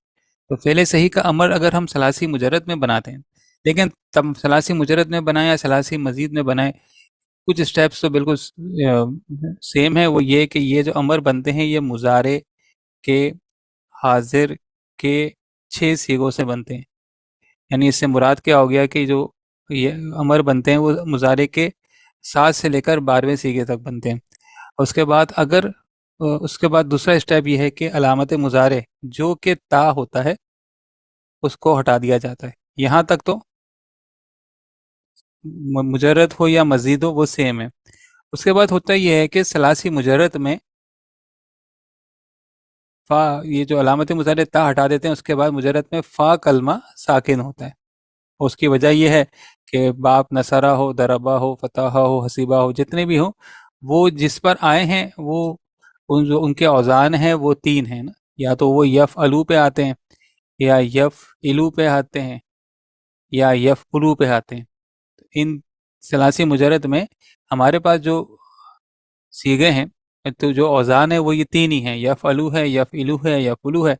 تو فعل صحیح کا امر اگر ہم ثلاثی مجرد میں بناتے ہیں، لیکن تب ثلاثی مجرد میں بنائیں یا ثلاثی مزید میں بنائیں، کچھ اسٹیپس تو بالکل سیم ہے. وہ یہ کہ یہ جو امر بنتے ہیں یہ مضارع کے حاضر کے 6 صیغوں سے بنتے ہیں. یعنی اس سے مراد کیا ہو گیا کہ جو یہ امر بنتے ہیں وہ مضارع کے 7 سے لے کر 12ویں صیغے تک بنتے ہیں. اس کے بعد دوسرا اسٹیپ یہ ہے کہ علامت مضارع جو کہ تا ہوتا ہے اس کو ہٹا دیا جاتا ہے. یہاں تک تو مجرد ہو یا مزید ہو وہ سیم ہے. اس کے بعد ہوتا یہ ہے کہ ثلاثی مجرد میں فا، یہ جو علامت مضارع تا ہٹا دیتے ہیں اس کے بعد مجرد میں فا کلمہ ساکن ہوتا ہے. اس کی وجہ یہ ہے کہ باپ نصرہ ہو، دربہ ہو، فتح ہو، حسیبہ ہو، جتنے بھی ہوں وہ جس پر آئے ہیں وہ جو ان کے اوزان ہیں وہ 3 ہیں نا، یا تو وہ یف الو پہ آتے ہیں، یا یف الو پہ آتے ہیں، یا یف الو پہ آتے ہیں. ان ثلاثی مجرد میں ہمارے پاس جو سیغے ہیں تو جو اوزان ہے وہ یہ 3 ہی ہیں، یف الو ہے، یف الو ہے، یف الو ہے.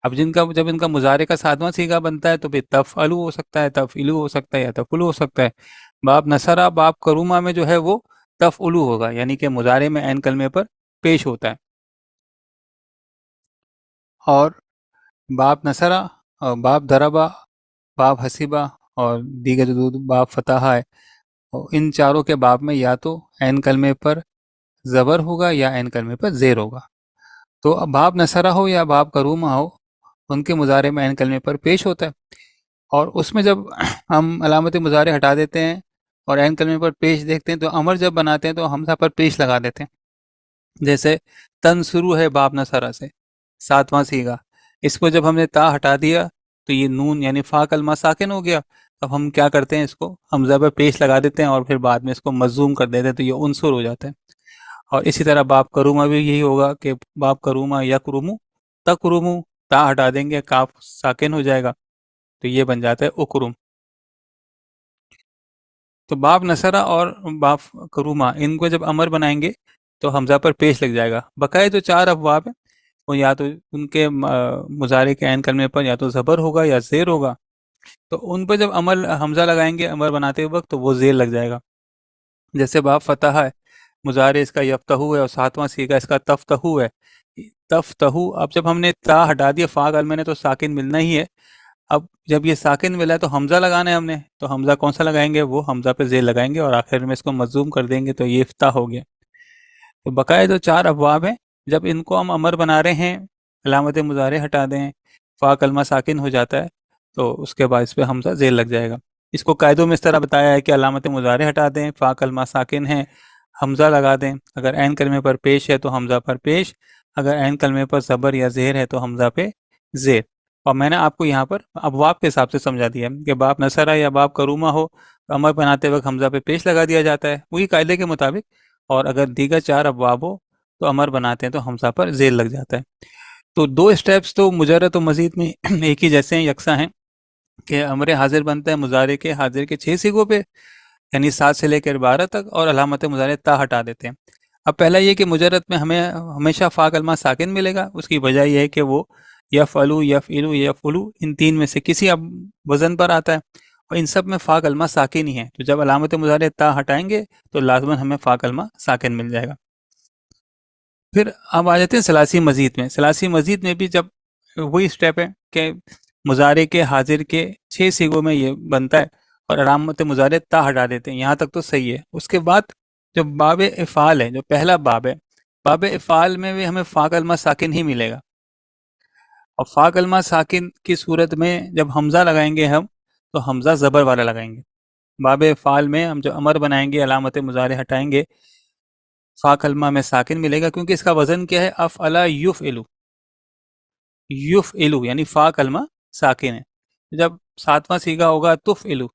اب جب ان کا مضارع کا 7واں سیغہ بنتا ہے تو پھر تف الو ہو سکتا ہے، تف الو ہو سکتا ہے، یا تف الو ہو سکتا ہے. باب نصرہ، باب کرومہ میں جو ہے وہ تف الو ہوگا، یعنی کہ مضارع میں عین کلمے پر پیش ہوتا ہے. اور باب نصرہ اور باب دربہ، باب حسیبہ اور دیگر جو باب فتح ہے، ان چاروں کے باب میں یا تو عین کلمے پر زبر ہوگا یا عین کلمے پر زیر ہوگا. تو اب باب نصرہ ہو یا باب کرومہ ہو، ان کے مضارع میں عین کلمے پر پیش ہوتا ہے، اور اس میں جب ہم علامت مضارع ہٹا دیتے ہیں اور عین کلمے پر پیش دیکھتے ہیں تو امر جب بناتے ہیں تو حمزہ پر پیش لگا دیتے ہیں، جیسے تنصرو ہے باب نصرہ سے، 7واں صیغہ، اس کو جب ہم نے تا ہٹا دیا تو یہ نون یعنی فا کلمہ ساکن ہو گیا، اب ہم کیا کرتے ہیں، اس کو حمزہ پر پیش لگا دیتے ہیں اور پھر بعد میں اس کو مضموم کر دیتے ہیں تو یہ عنصر ہو جاتا ہے۔ اور اسی طرح باب کرومہ بھی یہی ہوگا کہ باب کرومہ یکرمو، تکرمو، تا ہٹا دیں گے کاف ساکن ہو جائے گا تو یہ بن جاتا ہے اکرم۔ تو باب نصرہ اور باب کرومہ ان کو جب امر بنائیں گے تو حمزہ پر پیش لگ جائے گا۔ بقائے جو 4 ابواب ہیں وہ یا تو ان کے مضارع کے عین کلمے پر یا تو زبر ہوگا یا زیر ہوگا، تو ان پہ جب امر حمزہ لگائیں گے امر بناتے وقت تو وہ زیر لگ جائے گا۔ جیسے باب فتح ہے، مضارع اس کا یفتہو ہے اور 7واں صیغہ اس کا تفتہو ہے۔ تفتہو، اب جب ہم نے تا ہٹا دیا فا کلمے نے تو ساکن ملنا ہی ہے، اب جب یہ ساکن ملا ہے تو حمزہ لگانا ہے ہم نے، تو حمزہ کون سا لگائیں گے، وہ حمزہ پہ زیر لگائیں گے اور آخر میں اس کو مضموم کر دیں گے تو یہ افتح ہو گیا۔ تو بقایا جو 4 ابواب ہیں جب ان کو ہم امر بنا رہے ہیں، علامت مضارع ہٹا دیں، فا کلمہ ساکن ہو جاتا ہے تو اس کے بعد اس پہ حمزہ زیر لگ جائے گا۔ اس کو قاعدوں میں اس طرح بتایا ہے کہ علامت مضارع ہٹا دیں، فا کلمہ ساکن ہے، حمزہ لگا دیں، اگر عین کلمے پر پیش ہے تو حمزہ پر پیش، اگر عین کلمے پر زبر یا زیر ہے تو حمزہ پہ زیر۔ اور میں نے آپ کو یہاں پر ابواب کے حساب سے سمجھا دیا کہ باب نصرہ یا باب کرومہ ہو تو امر بناتے وقت حمزہ پہ پیش لگا دیا جاتا ہے وہی قاعدے کے مطابق، اور اگر دیگر 4 ابواب ہو تو امر بناتے ہیں تو حمزہ پر زیر لگ جاتا ہے۔ تو 2 اسٹیپس تو مجرد و مزید میں ایک ہی جیسے ہیں، یکساں ہیں، کہ امر حاضر بنتا ہے مضارع کے حاضر کے 6 صیغوں پہ، یعنی 7 سے لے کر 12 تک، اور علامت مضارع تا ہٹا دیتے ہیں۔ اب پہلا یہ کہ مجرد میں ہمیں ہمیشہ فا کلمہ ساکن ملے گا، اس کی وجہ یہ ہے کہ وہ یفعلو، یفعلو، یفعلو ان 3 میں سے کسی اب وزن پر آتا ہے، اور ان سب میں فا کلمہ ساکن ہی ہے، تو جب علامت مضارع تا ہٹائیں گے تو لازماً ہمیں فا کلمہ ساکن مل جائے گا۔ پھر اب آ جاتے ہیں ثلاثی مزید میں۔ ثلاثی مزید میں بھی جب وہی اسٹیپ ہے کہ مضارع کے حاضر کے 6 صیغوں میں یہ بنتا ہے اور علامت مضارع تا ہٹا دیتے ہیں، یہاں تک تو صحیح ہے۔ اس کے بعد جو باب افعال ہے، جو پہلا باب ہے، باب افعال میں بھی ہمیں فا کلمہ ساکن ہی ملے گا، اور فا کلمہ ساکن کی صورت میں جب حمزہ لگائیں گے ہم تو حمزہ زبر والا لگائیں گے۔ باب افعال میں ہم جو امر بنائیں گے علامت مضارع ہٹائیں گے، فا کلمہ میں ساکن ملے گا کیونکہ اس کا وزن کیا ہے، افعلا یفعلو، یفعلو یعنی فا کلمہ ساکن ہے۔ جب 7واں صیغہ ہوگا تفعلو،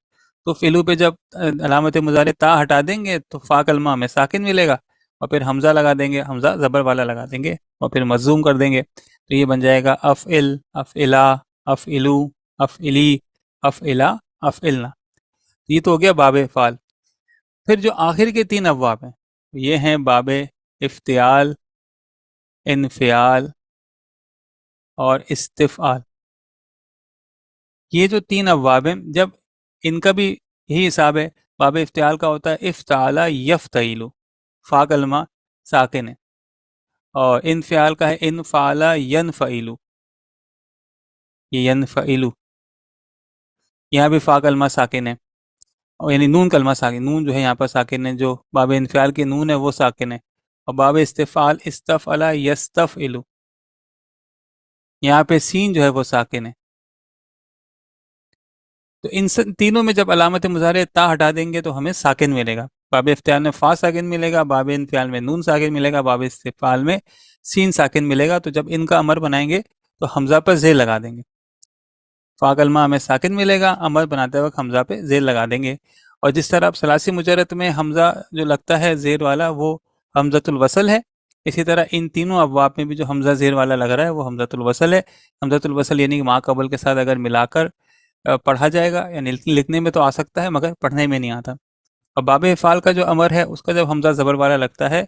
تفعلو پہ جب علامت مضارع تا ہٹا دیں گے تو فا کلمہ میں ساکن ملے گا، اور پھر حمزہ لگا دیں گے، حمزہ زبر والا لگا دیں گے اور پھر مضموم کر دیں گے تو یہ بن جائے گا افعل، افعلا، افعلو، افعلی، افعلا، افعلنا۔ یہ تو ہو گیا باب افعال۔ پھر جو آخر کے 3 ابواب ہیں یہ ہیں باب افتعال، انفعال اور استفعال۔ یہ جو 3 ابواب ہیں جب ان کا بھی یہی حساب ہے، باب افتعال کا ہوتا ہے افتعال یفتعل، فا کلمہ ساکن ہے، اور انفعال کا ہے انفعل ینفعل، یہ ینفعل، یہاں بھی فا کلمہ ساکن ہے، اور یعنی نون کلمہ ساکن، نون جو ہے یہاں پر ساکن ہے، جو باب انفعال کی نون ہے وہ ساکن ہے، اور باب استفعال استفعل یستفعل، یہاں پہ سین جو ہے وہ ساکن ہے۔ تو ان تینوں میں جب علامت مضارع تا ہٹا دیں گے تو ہمیں ساکن ملے گا۔ باب افتعال میں فا ساکن ملے گا، باب انفعال میں نون ساکن ملے گا، باب استفعال میں سین ساکن ملے گا۔ تو جب ان کا امر بنائیں گے تو حمزہ پر زیر لگا دیں گے، فا کلمہ ہمیں ساکن ملے گا، امر بناتے وقت حمزہ پہ زیر لگا دیں گے۔ اور جس طرح اب ثلاثی مجرد میں حمزہ جو لگتا ہے زیر والا وہ حمزۃ الوصل ہے، اسی طرح ان تینوں ابواب میں بھی جو حمزہ زیر والا لگ رہا ہے وہ حمزۃ الوصل ہے۔ حمزۃ الوصل یعنی کہ ما قبل کے ساتھ اگر ملا کر پڑھا جائے گا، یعنی لکھنے میں تو آ سکتا ہے مگر پڑھنے میں نہیں آتا۔ اور باب افعال کا جو امر ہے اس کا جب حمزہ زبر والا لگتا ہے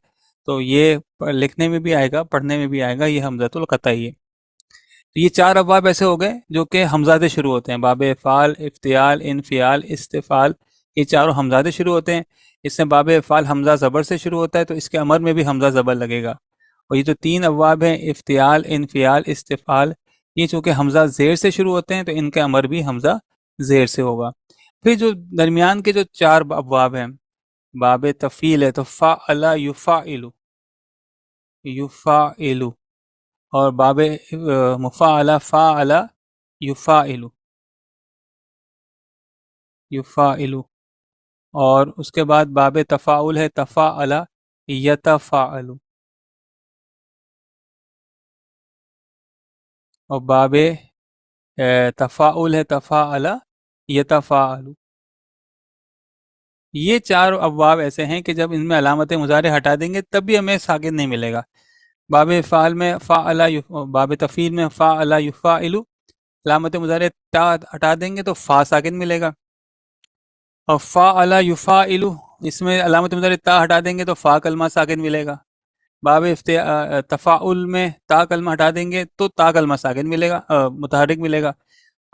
تو یہ لکھنے میں بھی آئے گا، پڑھنے میں بھی آئے گا، یہ حمزۃ القطعی ہے۔ تو یہ 4 ابواب ایسے ہو گئے جو کہ حمزہ سے شروع ہوتے ہیں، باب افعال، افتعال، انفعال، استفعال، یہ چاروں حمزہ سے شروع ہوتے ہیں۔ اس میں باب افعال حمزہ زبر سے شروع ہوتا ہے تو اس کے امر میں بھی حمزہ زبر لگے گا، اور یہ جو 3 ابواب ہیں افتعال، انفعال، استفعال، یہ چونکہ حمزہ زیر سے شروع ہوتے ہیں تو ان کے امر بھی حمزہ زیر سے ہوگا۔ پھر جو درمیان کے جو 4 ابواب ہیں، باب تفعیل ہے تو فعل یفعل، یفعل، اور باب مفاعلہ فاعلہ یفاعلو یفاعلو، اور اس کے بعد باب تفاعل ہے تفاعلہ یتفاعلو، اور باب تفاعل ہے تفاعلہ یتفاعلو۔ یہ چار ابواب ایسے ہیں کہ جب ان میں علامت مضارع ہٹا دیں گے تب بھی ہمیں ساکن نہیں ملے گا۔ باب فعل میں فعل، باب تفعیل میں فعل یفعل، علامت مضارع تا ہٹا دیں گے تو فا ساکن ملے گا، اور فعل یفعل اس میں علامت مضارع تا ہٹا دیں گے تو فا کلمہ ساکن ملے گا۔ باب تفاعل میں تا کلمہ ہٹا دیں گے تو تا کلمہ ساکن ملے گا، متحرک ملے گا،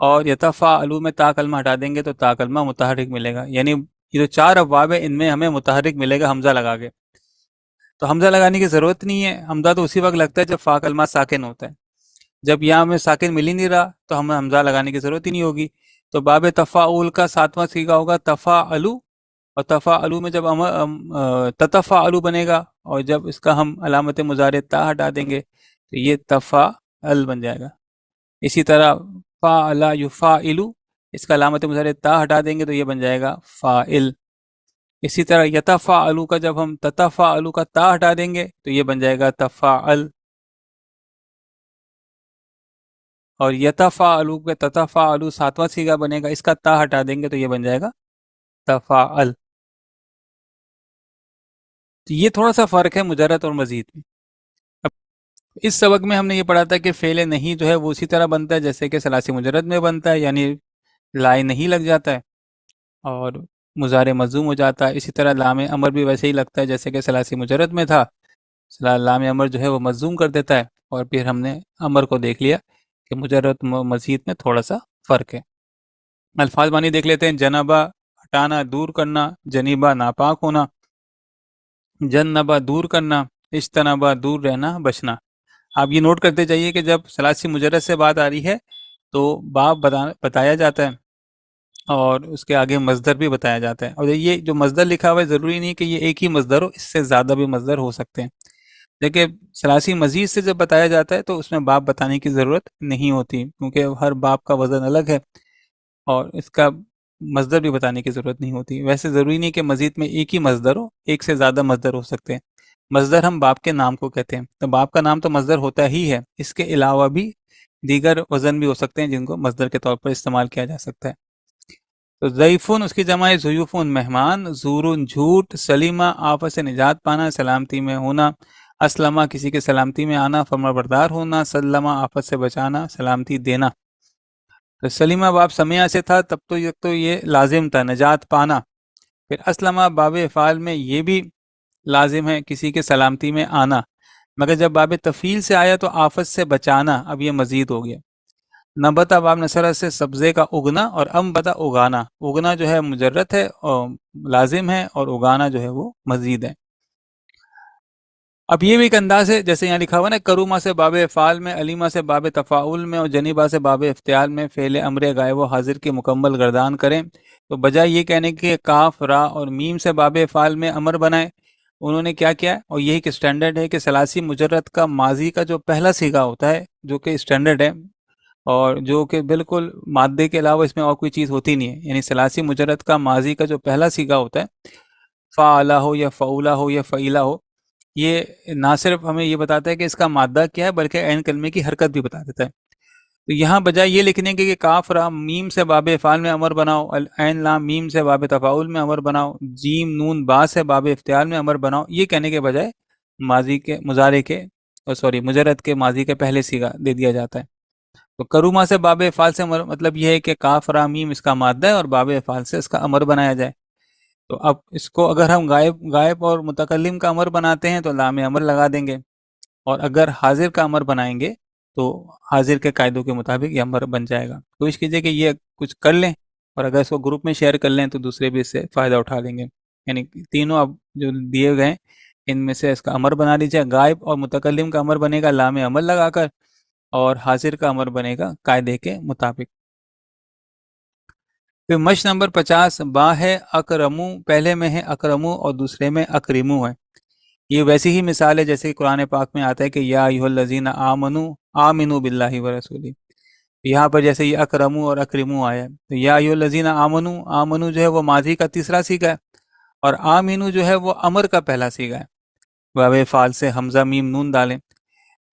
اور یتفاعل میں تا کلمہ ہٹا دیں گے تو تا کلمہ متحرک ملے گا۔ یعنی یہ جو چار ابواب ہیں ان میں ہمیں متحرک ملے گا حمزہ لگا کے، تو حمزہ لگانے کی ضرورت نہیں ہے، حمزہ تو اسی وقت لگتا ہے جب فا کلمہ ساکن ہوتا ہے، جب یہاں ہمیں ساکن مل ہی نہیں رہا تو ہمیں حمزہ لگانے کی ضرورت ہی نہیں ہوگی۔ تو باب تفاعل کا 7واں صیغہ ہوگا تفاعلو، اور تفاعلو میں جب تتفاعلو بنے گا، اور جب اس کا ہم علامت مضارع تا ہٹا دیں گے تو یہ تفاعل بن جائے گا۔ اسی طرح فاعل یفاعلو، اس کا علامت مضارع تا ہٹا دیں گے تو یہ بن جائے گا فاعل۔ اسی طرح یتفاعلو کا جب ہم تتفاعلو کا تا ہٹا دیں گے تو یہ بن جائے گا تفاعل، اور یتفاعلو کا تتفاعلو 7واں صیغہ بنے گا، اس کا تا ہٹا دیں گے تو یہ بن جائے گا تفاعل۔ تو یہ تھوڑا سا فرق ہے مجرد اور مزید میں۔ اب اس سبق میں ہم نے یہ پڑھا تھا کہ فعل نہیں جو ہے وہ اسی طرح بنتا ہے جیسے کہ ثلاثی مجرد میں بنتا ہے، یعنی لائے نہیں لگ جاتا ہے اور مضارع مجزوم ہو جاتا ہے۔ اسی طرح لام امر بھی ویسے ہی لگتا ہے جیسے کہ ثلاثی مجرد میں تھا، لام امر جو ہے وہ مجزوم کر دیتا ہے، اور پھر ہم نے امر کو دیکھ لیا کہ مجرد مزید میں تھوڑا سا فرق ہے۔ الفاظ معنی دیکھ لیتے ہیں۔ جنبہ ہٹانا، دور کرنا، جنیبہ ناپاک ہونا، جنبہ دور کرنا، اجتنبہ دور رہنا، بچنا۔ آپ یہ نوٹ کرتے جائیے کہ جب ثلاثی مجرد سے بات آ رہی ہے تو باب بتایا جاتا ہے اور اس کے آگے مصدر بھی بتایا جاتا ہے، اور یہ جو مصدر لکھا ہوا ہے ضروری نہیں کہ یہ ایک ہی مصدر ہو، اس سے زیادہ بھی مصدر ہو سکتے ہیں، لیکن ثلاثی مزید سے جب بتایا جاتا ہے تو اس میں باب بتانے کی ضرورت نہیں ہوتی، کیونکہ ہر باب کا وزن الگ ہے اور اس کا مصدر بھی بتانے کی ضرورت نہیں ہوتی۔ ویسے ضروری نہیں کہ مزید میں ایک ہی مصدر ہو، ایک سے زیادہ مصدر ہو سکتے ہیں۔ مصدر ہم باب کے نام کو کہتے ہیں، تو باب کا نام تو مصدر ہوتا ہی ہے، اس کے علاوہ بھی دیگر وزن بھی ہو سکتے ہیں جن کو مصدر کے طور پر استعمال کیا جا سکتا ہے۔ تو ضیفن اس کی جمع ہے ضیوفن مہمان، زورن جھوٹ، سلیمہ آفت سے نجات پانا، سلامتی میں ہونا، اسلمہ کسی کے سلامتی میں آنا، فرما بردار ہونا، سلمہ آفت سے بچانا، سلامتی دینا۔ تو سلیمہ باب سمیہ سے تھا تب تو یہ لازم تھا نجات پانا، پھر اسلمہ باب افعال میں یہ بھی لازم ہے کسی کے سلامتی میں آنا، مگر جب باب تفعیل سے آیا تو آفت سے بچانا اب یہ مزید ہو گیا۔ نبتا باب نصرہ سے سبزے کا اگنا، اور امبتا اگانا، اگنا جو ہے مجرد ہے اور لازم ہے، اور اگانا جو ہے وہ مزید ہے۔ اب یہ بھی ایک انداز ہے جیسے یہاں لکھا ہوا نا، کروما سے باب افعال میں، علیمہ سے باب تفاعل میں، اور جنیبہ سے باب افتعال میں فعل امر غائب و حاضر کی مکمل گردان کریں، تو بجائے یہ کہنے کہ کاف را اور میم سے باب افعال میں امر بنائے، انہوں نے کیا کیا، اور یہی کہ اسٹینڈرڈ ہے کہ ثلاثی مجرد کا ماضی کا جو پہلا صیغہ ہوتا ہے جو کہ اسٹینڈرڈ ہے اور جو کہ بالکل مادے کے علاوہ اس میں اور کوئی چیز ہوتی نہیں ہے، یعنی ثلاثی مجرد کا ماضی کا جو پہلا صیغہ ہوتا ہے، فعلہ ہو یا فعولہ ہو یا فعیلہ ہو، یہ نہ صرف ہمیں یہ بتاتا ہے کہ اس کا مادہ کیا ہے بلکہ عین کلمے کی حرکت بھی بتا دیتا ہے۔ تو یہاں بجائے یہ لکھنے کے کہ کاف را میم سے باب افعال میں امر بناؤ، عین لام میم سے باب تفاعل میں امر بناؤ، جیم نون با سے باب افتعال میں امر بناؤ، یہ کہنے کے بجائے ماضی کے مضارع کے مجرد کے ماضی کے پہلے صیغہ دے دیا جاتا ہے۔ تو کروما سے باب افعال سے مطلب یہ ہے کہ کاف را میم اس کا مادہ ہے اور باب افعال سے اس کا امر بنایا جائے۔ تو اب اس کو اگر ہم غائب اور متکلم کا امر بناتے ہیں تو لام امر لگا دیں گے، اور اگر حاضر کا امر بنائیں گے تو حاضر کے قاعدوں کے مطابق یہ امر بن جائے گا۔ کوشش کیجئے کہ یہ کچھ کر لیں، اور اگر اس کو گروپ میں شیئر کر لیں تو دوسرے بھی اس سے فائدہ اٹھا لیں گے۔ یعنی تینوں اب جو دیے گئے ان میں سے اس کا امر بنا لیجیے۔ غائب اور متکلم کا امر بنے گا لام امر لگا کر، اور حاضر کا امر بنے گا قاعدے کے مطابق۔ پھر مشق نمبر 50 با ہے اکرمو، پہلے میں ہے اکرمو اور دوسرے میں اکرمو ہے۔ یہ ویسی ہی مثال ہے جیسے قرآن پاک میں آتا ہے کہ یا ایھا الذین آمنو آمنو باللہ ورسولہ. یہاں پر جیسے یہ اکرمو اور اکرمو آیا ہے، تو یا ایھا الذین آمنو، آمنو جو ہے وہ ماضی کا تیسرا صیغہ ہے، اور آمینو جو ہے وہ امر کا پہلا صیغہ ہے. باب فعال سے حمزہ میم نون ڈالیں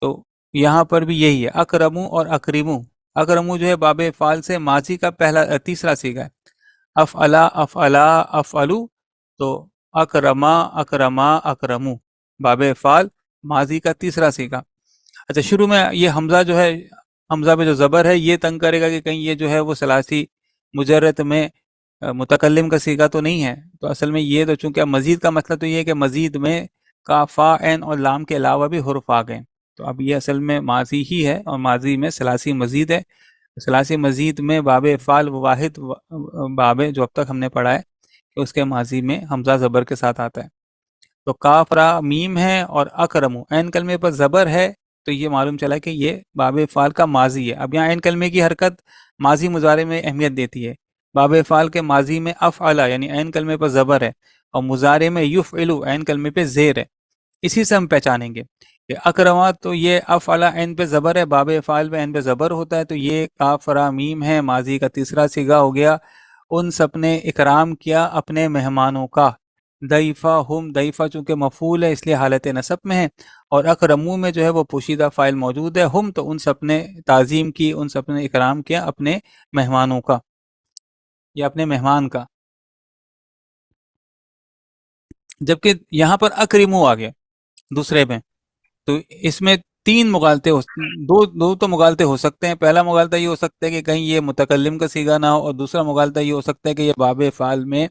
تو یہاں پر بھی یہی ہے، اکرمو اور اکریمو. اکرمو جو ہے باب فعال سے ماضی کا تیسرا صیغہ ہے. افعلا افعلا افعلو، تو اکرما اکرما اکرمو باب فعال ماضی کا تیسرا صیغہ. اچھا، شروع میں یہ حمزہ جو ہے، حمزہ پہ جو زبر ہے یہ تنگ کرے گا کہ کہیں یہ جو ہے وہ ثلاثی مجرد میں متکلم کا صیغہ تو نہیں ہے. تو اصل میں یہ تو چونکہ مزید کا مسئلہ تو یہ ہے کہ مزید میں کاف فا عین اور لام کے علاوہ بھی حروف آ گئے، تو اب یہ اصل میں ماضی ہی ہے، اور ماضی میں ثلاثی مزید ہے. ثلاثی مزید میں باب فعال واحد باب جو اب تک ہم نے پڑھا ہے کہ اس کے ماضی میں حمزہ زبر کے ساتھ آتا ہے. تو کاف را میم ہے اور اکرمو عین کلمے پر زبر ہے، تو یہ معلوم چلا کہ یہ باب فعال کا ماضی ہے. اب یہاں عین کلمے کی حرکت ماضی مضارع میں اہمیت دیتی ہے. باب فعال کے ماضی میں افعلا یعنی عین کلمے پر زبر ہے، اور مضارع میں یفعلو عین کلمے پہ زیر ہے. اسی سے ہم پہچانیں گے کہ اکرما تو یہ افعلا عین پہ زبر ہے، باب فعال پہ عین پہ زبر ہوتا ہے، تو یہ کاف را میم ہے، ماضی کا تیسرا صیغہ ہو گیا. ان سب نے اکرام کیا اپنے مہمانوں کا. ضیفہ ہم، ضیفہ چونکہ مفعول ہے اس لیے حالت نصب میں ہے، اور اکرمو میں جو ہے وہ پوشیدہ فاعل موجود ہے. ہم تو ان سب نے تعظیم کی، ان سب نے اکرام کیا اپنے مہمانوں کا یا اپنے مہمان کا. جبکہ یہاں پر اکرمو آ گیا دوسرے میں، تو اس میں تین مغالطے دو تو مغالطے ہو سکتے ہیں. پہلا مغالطہ یہ ہو سکتا ہے کہ کہیں یہ متکلم کا صیغہ نہ ہو، اور دوسرا مغالطہ یہ ہو سکتا ہے کہ یہ باب فعال میں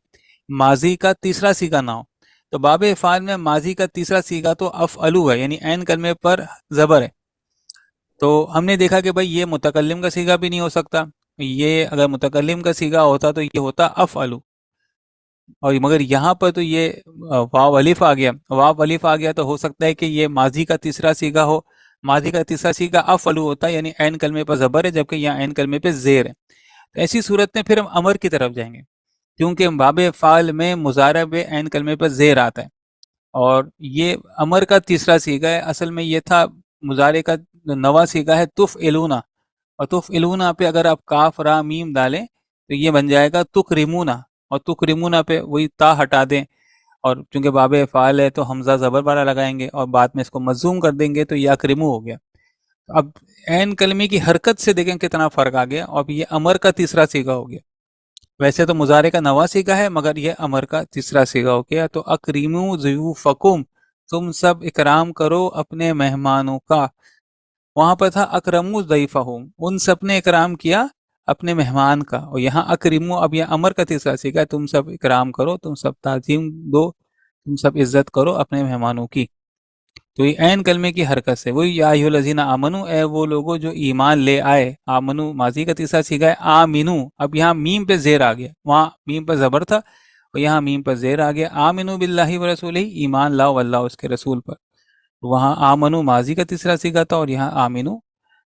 ماضی کا تیسرا صیغہ نہ ہو. تو باب فعال میں ماضی کا تیسرا صیغہ تو افعلو ہے، یعنی عین کلمے پر زبر ہے. تو ہم نے دیکھا کہ بھائی یہ متکلم کا صیغہ بھی نہیں ہو سکتا. یہ اگر متکلم کا صیغہ ہوتا تو یہ ہوتا افعلو، اور مگر یہاں پر تو یہ واو الف آ گیا. واو الف آ گیا تو ہو سکتا ہے کہ یہ ماضی کا تیسرا صیغہ ہو. ماضی کا تیسرا صیغہ افعلو ہوتا ہے، یعنی عین کلمے پر زبر ہے، جبکہ یہاں عین کلمے پہ زیر ہے. تو ایسی صورت میں پھر ہم امر کی طرف جائیں گے، کیونکہ باب فعال میں مضارع پہ عین کلمے پر زیر آتا ہے، اور یہ امر کا تیسرا صیغہ ہے. اصل میں یہ تھا مضارع کا نواں صیغہ ہے تفعلونا، اور تفعلونا پہ اگر آپ کاف را میم ڈالیں تو یہ بن جائے گا تکرمونا، اور تکرمونا پہ وہی تا ہٹا دیں، اور چونکہ باب فعال ہے تو حمزہ زبر والا لگائیں گے اور بعد میں اس کو مضموم کر دیں گے تو یہ اکرمو ہو گیا. اب عین کلمے کی حرکت سے دیکھیں کتنا فرق آ گیا، اور یہ امر کا تیسرا صیغہ ہو گیا. ویسے تو مضارع کا نواں صیغہ ہے، مگر یہ امر کا تیسرا صیغہ ہو گیا. تو اکریمو ضیوفکم، تم سب اکرام کرو اپنے مہمانوں کا. وہاں پر تھا اکرمو ضیفہم، ان سب نے اکرام کیا اپنے مہمان کا، اور یہاں اکریمو اب یہ امر کا تیسرا صیغہ ہے، تم سب اکرام کرو، تم سب تعظیم دو، تم سب عزت کرو اپنے مہمانوں کی. تو یہ عین کلمے کی حرکت سے وہی یا ایھا الذین آمنو، اے وہ لوگوں جو ایمان لے آئے. آمنو ماضی کا تیسرا صیغہ ہے. آمنو، اب یہاں میم پہ زیر آ گیا، وہاں میم پہ زبر تھا اور یہاں میم پر زیر آ گیا. آمنو باللہ ورسولہ، ایمان لاؤ اللہ اس کے رسول پر. وہاں آمنو ماضی کا تیسرا صیغہ تھا اور یہاں آمنو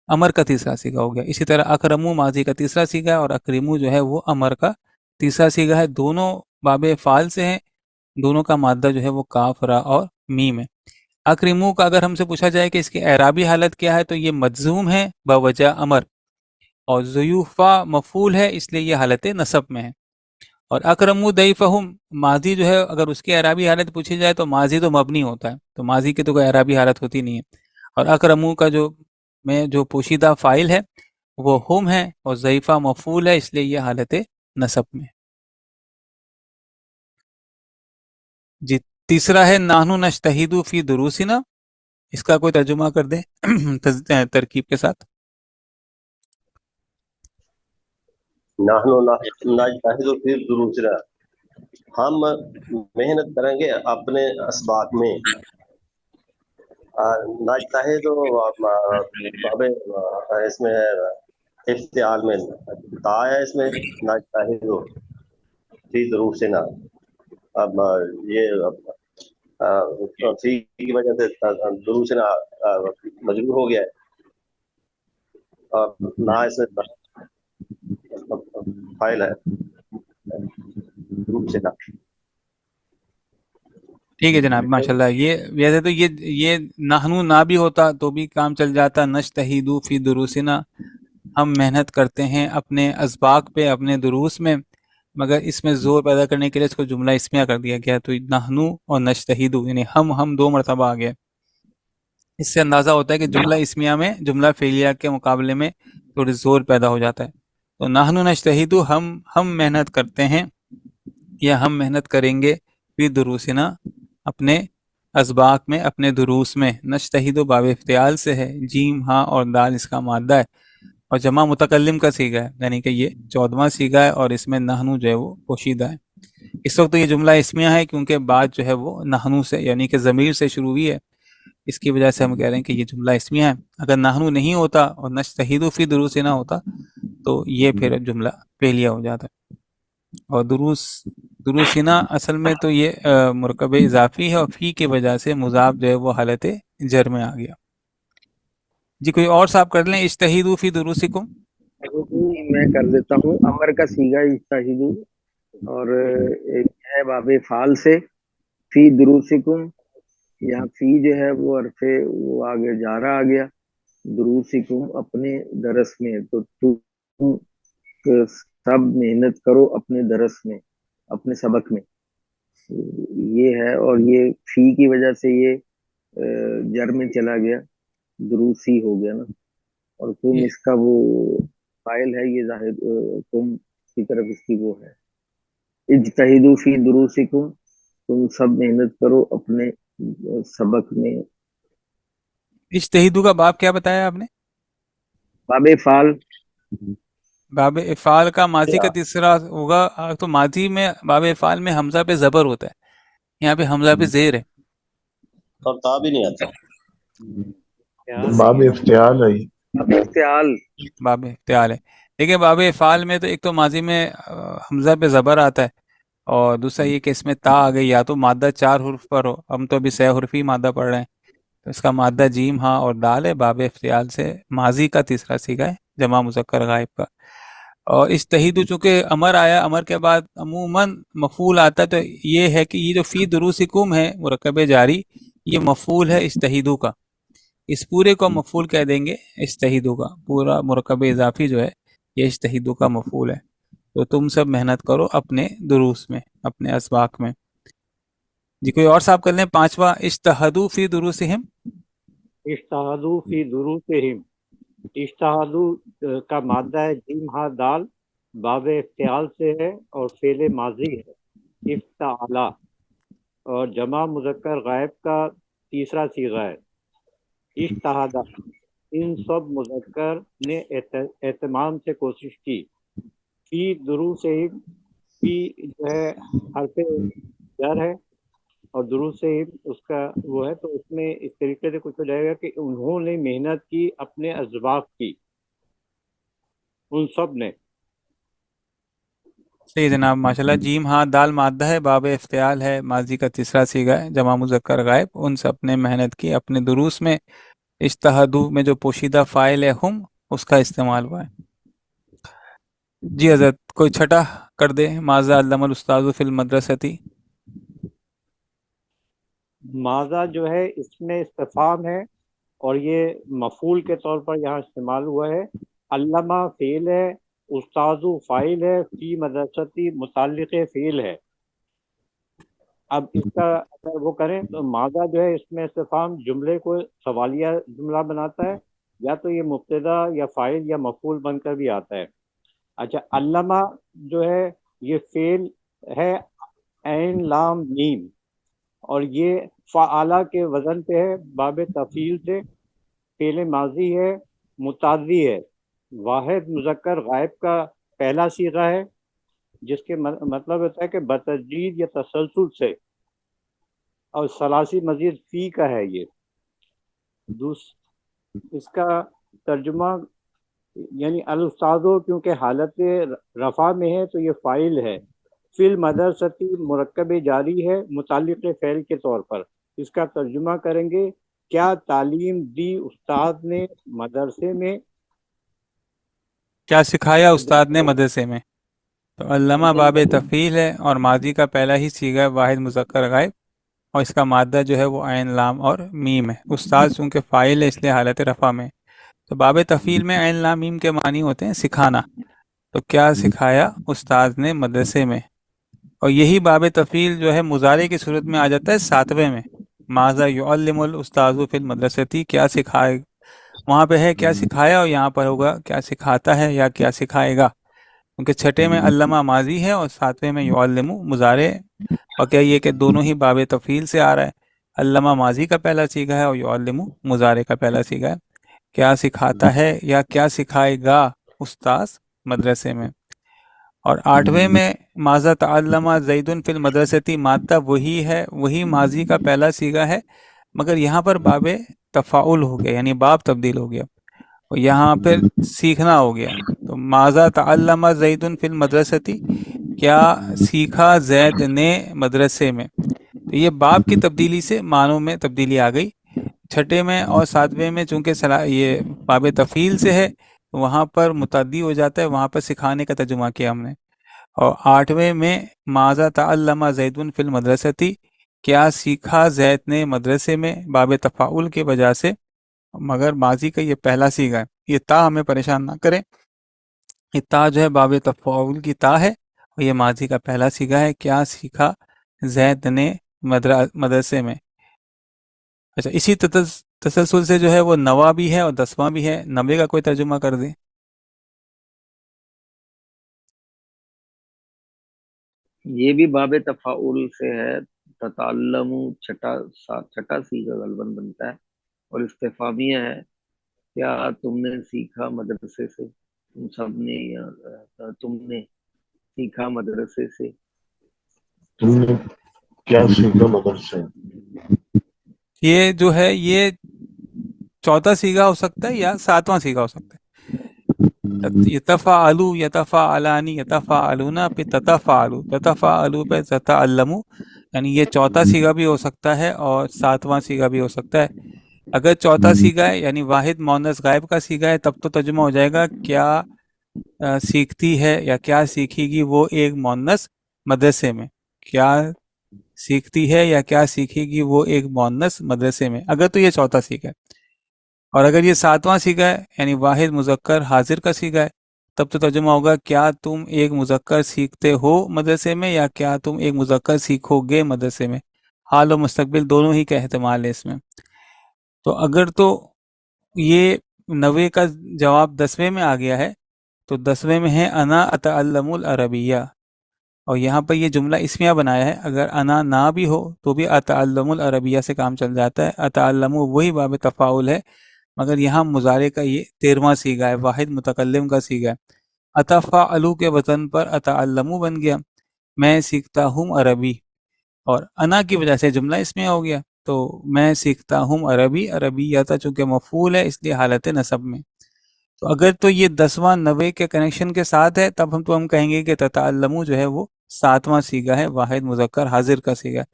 امر کا تیسرا صیغہ ہو گیا. اسی طرح اکرمو ماضی کا تیسرا صیغہ ہے اور اکریمو جو ہے وہ امر کا تیسرا صیغہ ہے. دونوں باب فعال سے ہیں، دونوں کا مادہ جو ہے وہ کاف را اور میم ہے. اکریمو کا اگر ہم سے پوچھا جائے کہ اس کی اعرابی حالت کیا ہے تو یہ مجزوم ہے بوجہ امر، اور ضیوفا مفعول ہے اس لیے یہ حالت نصب میں ہے. اور اکرمو ضیفہم ماضی جو ہے اگر اس کی اعرابی حالت پوچھی جائے تو ماضی تو مبنی ہوتا ہے، تو ماضی کی تو کوئی اعرابی حالت ہوتی نہیں ہے. اور اکرمو کا جو پوشیدہ فاعل ہے وہ ہم ہے، اور ضیفہ مفعول ہے اس لیے یہ حالت نصب میں. جی، تیسرا ہے نحن نجتہد فی دروسنا، اس کا کوئی ترجمہ کر دیں ترکیب کے ساتھ. نحن نجتہد فی دروسنا، ہم محنت کریں گے اپنے اسباق میں. نجتہد باب اس میں افتعال میں تا ہے، اس میں نجتہد فی دروسنا. اب یہ فی کی وجہ سے دروسنا مجرور ہو گیا ہے، اور نہ اس میں فائل ہے دروسنا. ٹھیک ہے جناب، ماشاءاللہ. یہ ویسے تو یہ نحنو نہ بھی ہوتا تو بھی کام چل جاتا. نجتہد فی دروسنا، ہم محنت کرتے ہیں اپنے اسباق پہ، اپنے دروس میں، مگر اس میں زور پیدا کرنے کے لیے اس کو جملہ اسمیہ کر دیا گیا. تو نحنو اور نجتہد یعنی ہم دو مرتبہ آ گئے. اس سے اندازہ ہوتا ہے کہ جملہ اسمیہ میں جملہ فعلیہ کے مقابلے میں تھوڑی زور پیدا ہو جاتا ہے. تو نحنو نجتہد، ہم محنت کرتے ہیں یا ہم محنت کریں گے، فی دروسنا اپنے اسباق میں، اپنے دروس میں. نجتہد باب افتعال سے ہے، جیم ہاں اور دال اس کا مادہ ہے، اور جمع متکلم کا صیغہ ہے، یعنی کہ یہ 14واں صیغہ ہے، اور اس میں نحنو جو ہے وہ پوشیدہ ہے. اس وقت یہ جملہ اسمیہ ہے کیونکہ بعد جو ہے وہ نحنو سے یعنی کہ ضمیر سے شروع ہوئی ہے، اس کی وجہ سے ہم کہہ رہے ہیں کہ یہ جملہ اسمیہ ہے. اگر نحنو نہیں ہوتا اور نجتہد فی دروسنا ہوتا تو یہ پھر جملہ فعلیہ ہو جاتا. اور دروسنا اصل میں تو یہ مرکب اضافی ہے، اور فی کی وجہ سے مضاف جو ہے وہ حالت جر میں آ گیا. جی کوئی اور صاحب کر لیں. اجتہدوا فی دروسکم. میں کر دیتا ہوں. امر کا صیغہ اجتہدوا، اور ایک ہے باب فعال سے فی دروسکم. یہاں فی جو ہے وہ حرف وہ آگے جا رہا آ گیا، دروسکم اپنے درس میں. تو تم سب محنت کرو اپنے درس میں، اپنے سبق میں، یہ ہے. اور یہ فی کی وجہ سے یہ جر میں چلا گیا، دروسی ہو گیا نا. اور تم اس کا وہ فائل ہے، یہ ظاہر تم کی طرف اس کی وہ ہے. اجتہدوا فی دروسکم، تم سب محنت کرو اپنے سبق میں. اجتہدوا کا باب کیا بتایا آپ نے؟ باب فعال. باب افعال کا ماضی کا تیسرا ہوگا. تو ماضی میں باب افعال میں حمزہ پہ زبر ہوتا ہے، یہاں پہ حمزہ پہ زیر ہے، اور تا بھی نہیں آتا. باب افتعال ہے. افتعال باب افتعال ہے. دیکھیں باب افعال میں تو ایک تو ماضی میں حمزہ پہ زبر آتا ہے، اور دوسرا یہ کہ اس میں تا آ گئی، یا تو مادہ 4 حرف پر ہو. ہم تو ابھی 6 حرفی مادہ پڑھ رہے ہیں، تو اس کا مادہ جیم ہاں اور دال ہے. باب افتعال سے ماضی کا تیسرا صیغہ ہے، جمع مذکر غائب کا. اور اجتہدوا چونکہ امر آیا، امر کے بعد عموماً مفعول آتا ہے، تو یہ ہے کہ یہ جو فی دروسکم ہے مرکب جاری، یہ مفعول ہے اجتہدوا کا. اس پورے کو مفعول کہہ دیں گے اجتہدوا کا. پورا مرکب اضافی جو ہے یہ اجتہدوا کا مفعول ہے. تو تم سب محنت کرو اپنے دروس میں، اپنے اسباق میں. جی کوئی اور صاحب کر لیں. 5واں اجتہدوا فی دروسہم. اجتہدوا فی دروسہم. اجتہدوا کا مادہ ہے جیم ہا دال، باب افتعال سے ہے اور فعل ماضی ہے افتعلا، اور جمع مذکر غائب کا تیسرا صیغہ ہے. اجتہادہ، ان سب مذکر نے اہتمام سے کوشش کی. فی دروسہم، فی جو ہے حرف جر ہے، اور دروسہم اس کا وہ ہے، تو اس میں اس طریقے سے کچھ ہو جائے گا کہ انہوں نے محنت کی اپنے اسباق کی، ان سب نے. صحیح جناب، ماشاءاللہ. جیم ہاں دال مادہ ہے، باب افتعال ہے، ماضی کا تیسرا صیغہ ہے، جمع مذکر غائب. ان سب نے محنت کی اپنے دروس میں. اجتہدوا میں جو پوشیدہ فاعل ہے ہم، اس کا استعمال ہوا ہے. جی حضرت کوئی چھٹا کر دے. ماذا علم الاستاذ فی المدرسۃ. ماذا جو ہے اس میں استفہام ہے، اور یہ مفعول کے طور پر یہاں استعمال ہوا ہے. علامہ فعل ہے، استاذ فاعل ہے، فی مدرستی متعلق فعل ہے. اب اس کا اگر وہ کریں تو ماذا جو ہے اس میں استفہام جملے کو سوالیہ جملہ بناتا ہے، یا تو یہ مبتدا یا فاعل یا مفعول بن کر بھی آتا ہے. اچھا، علامہ جو ہے یہ فعل ہے، عین لام میم، اور یہ فعالہ کے وزن پہ ہے، باب تفعیل سے. فعل ماضی ہے، متعدی ہے، واحد مذکر غائب کا پہلا صیغہ ہے، جس کے مطلب ہوتا ہے کہ بتجدید یا تسلسل سے، اور ثلاثی مزید فی کا ہے. یہ اس کا ترجمہ یعنی الاستاذ کیونکہ حالت رفع میں ہے تو یہ فاعل ہے. فی المدرستی مرکب جاری ہے متعلق فعل کے طور پر. اس کا ترجمہ کریں گے کیا تعلیم دی استاد نے مدرسے میں، کیا سکھایا استاد نے مدرسے میں. تو علامہ باب تفعیل ہے، اور ماضی کا پہلا ہی صیغہ ہے، واحد مذکر غائب. اور اس کا مادہ جو ہے وہ عین لام اور میم ہے۔ استاد چونکہ فاعل ہے اس لیے حالت رفع میں۔ تو باب تفعیل میں عین لام میم کے معنی ہوتے ہیں سکھانا۔ تو کیا سکھایا استاد نے مدرسے میں، اور یہی باب تفعیل جو ہے مضارع کی صورت میں آ جاتا ہے 7ویں میں، ماذا یعلم الاستاذ فی المدرستی، کیا سکھائے، وہاں پہ ہے کیا سکھایا، اور یہاں پر ہوگا کیا سکھاتا ہے یا کیا سکھائے گا، کیونکہ 6 میں علمہ ماضی ہے اور 7ویں میں یعلم مضارع ہے۔ اور کیا یہ کہ دونوں ہی باب تفعیل سے آ رہا ہے، علمہ ماضی کا پہلا صیغہ ہے اور یعلم مضارع کا پہلا صیغہ ہے۔ کیا سکھاتا ہے یا کیا سکھائے گا استاذ مدرسے میں۔ اور 8ویں میں ماذا تعلم زید فی المدرستی، مادہ وہی ہے، وہی ماضی کا پہلا صیغہ ہے، مگر یہاں پر باب تفاعل ہو گیا، یعنی باب تبدیل ہو گیا، اور یہاں پھر سیکھنا ہو گیا۔ تو ماذا تعلم زید فی المدرستی، کیا سیکھا زید نے مدرسے میں۔ تو یہ باب کی تبدیلی سے معنوں میں تبدیلی آ گئی۔ 6 میں اور 7ویں میں چونکہ یہ باب تفعیل سے ہے، وہاں پر متعدی ہو جاتا ہے، وہاں پر سکھانے کا ترجمہ کیا ہم نے۔ اور 8ویں میں ماذا تعلم زید فی المدرستی، کیا سیکھا زید نے مدرسے میں، باب تفاعل کی وجہ سے، مگر ماضی کا یہ پہلا صیغہ ہے۔ یہ تا ہمیں پریشان نہ کریں، یہ تا جو ہے باب تفاعل کی تا ہے، اور یہ ماضی کا پہلا صیغہ ہے، کیا سیکھا زید نے مدرسے میں۔ اچھا، اسی تسلسل سے جو ہے وہ 9واں بھی ہے اور 10واں بھی ہے، 90 کا کوئی ترجمہ کر دیں۔ یہ بھی باب تفاعل سے ہے، تتعلم چھٹا صیغہ غالباً بنتا ہے، اور استفہامیہ ہے، کیا تم نے سیکھا مدرسے سے، تم سب نے، یا تم نے سیکھا مدرسے سے، تم نے کیا سیکھا مدرسے۔ یہ جو ہے یہ چوتھا صیغہ ہو سکتا ہے یا 7واں صیغہ ہو سکتا ہے۔ یتفعلوا، یتفعلانی، یتفعلونا، پہ تتفعلوا، تتفعلوا پہ تتعلموا، یعنی یہ چوتھا صیغہ بھی ہو سکتا ہے اور 7واں صیغہ بھی ہو سکتا ہے۔ اگر چوتھا صیغہ ہے یعنی واحد مؤنث غائب کا صیغہ ہے، تب تو ترجمہ ہو جائے گا کیا سیکھتی ہے یا کیا سیکھے گی وہ ایک مؤنث مدرسے میں، کیا سیکھتی ہے یا کیا سیکھے گی وہ ایک مؤنث مدرسے میں، اگر تو یہ چوتھا صیغہ ہے۔ اور اگر یہ 7واں صیغہ ہے یعنی واحد مذکر حاضر کا صیغہ ہے، تب تو ترجمہ ہوگا کیا تم ایک مذکر سیکھتے ہو مدرسے میں یا کیا تم ایک مذکر سیکھو گے مدرسے میں۔ حال و مستقبل دونوں ہی کا احتمال ہے اس میں۔ تو اگر تو یہ 90 کا جواب 10ویں میں آ گیا ہے، تو 10ویں میں ہے انا اتعلم العربیہ، اور یہاں پر یہ جملہ اسمیہ بنایا ہے، اگر انا نہ بھی ہو تو بھی اتعلم العربیہ سے کام چل جاتا ہے۔ اتعلم وہی باب تفاعل ہے، مگر یہاں مضارع کا یہ 13واں صیغہ ہے، واحد متکلم کا صیغہ ہے۔ اتفعلوا کے وزن پر اتعلم بن گیا، میں سیکھتا ہوں عربی، اور انا کی وجہ سے جملہ اسمیہ ہو گیا، تو میں سیکھتا ہوں عربی، عربیتا چونکہ مفعول ہے اس لیے حالت نصب میں۔ تو اگر تو یہ 10واں 90 کے کنیکشن کے ساتھ ہے، تب ہم کہیں گے کہ تتعلمو جو ہے وہ 7واں صیغہ ہے، واحد مذکر حاضر کا صیغہ ہے،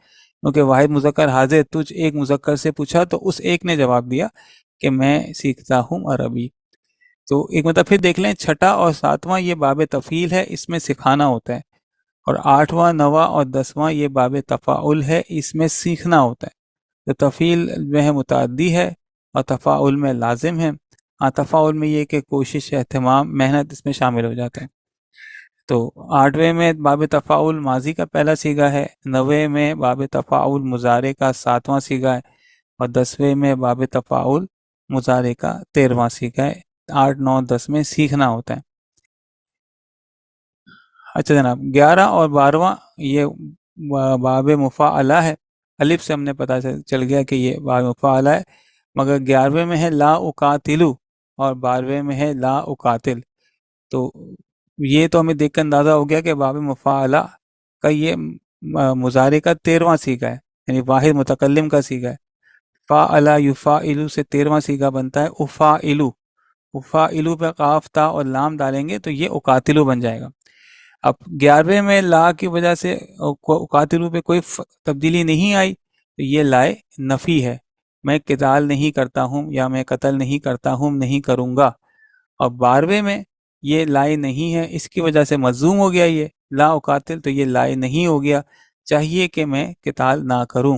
کیونکہ واحد مذکر حاضر تجھ ایک مذکر سے پوچھا تو اس ایک نے جواب دیا کہ میں سیکھتا ہوں عربی۔ تو ایک مطلب پھر دیکھ لیں، 6 اور 7واں یہ باب تفعیل ہے، اس میں سکھانا ہوتا ہے، اور 8واں 9واں اور 10واں یہ باب تفاعل ہے، اس میں سیکھنا ہوتا ہے۔ تو تفعیل میں متعدی ہے اور تفاعل میں لازم ہے۔ تفاعل میں یہ کہ کوشش، اہتمام، محنت اس میں شامل ہو جاتا ہے۔ تو 8ویں میں باب تفاعل ماضی کا پہلا صیغہ ہے، 9ویں میں باب تفاعل مضارع کا 7واں صیغہ ہے، اور 10ویں میں باب تفاعل مضارع کا 13واں صیغہ ہے۔ 8، 9، 10 میں سیکھنا ہوتا ہے۔ اچھا جناب، 11 اور 12واں یہ باب مفاعلہ ہے، الف سے ہم نے پتہ چل گیا کہ یہ باب مفاعلہ ہے، مگر 11ویں میں ہے لا اقاتلو اور 12ویں میں ہے لا اقاتل۔ تو یہ تو ہمیں دیکھ کر اندازہ ہو گیا کہ باب مفاعلہ کا یہ مضارع کا 13واں صیغہ ہے، یعنی واحد متکلم کا صیغہ ہے۔ فاعلا یفاعلو سے 13واں صیغہ بنتا ہے افاعلو، افاعلو پہ قاف تا اور لام ڈالیں گے تو یہ اقاتلو بن جائے گا۔ اب 11ویں میں لا کی وجہ سے اقاتلو پہ کوئی تبدیلی نہیں آئی، تو یہ لائے نفی ہے، میں قتال نہیں کرتا ہوں یا میں قتل نہیں کرتا ہوں، نہیں کروں گا۔ اور 12ویں میں یہ لائے نہیں ہے، اس کی وجہ سے مضموم ہو گیا، یہ لا اقاتل، تو یہ لائے نہیں ہو گیا، چاہیے کہ میں قتال نہ کروں۔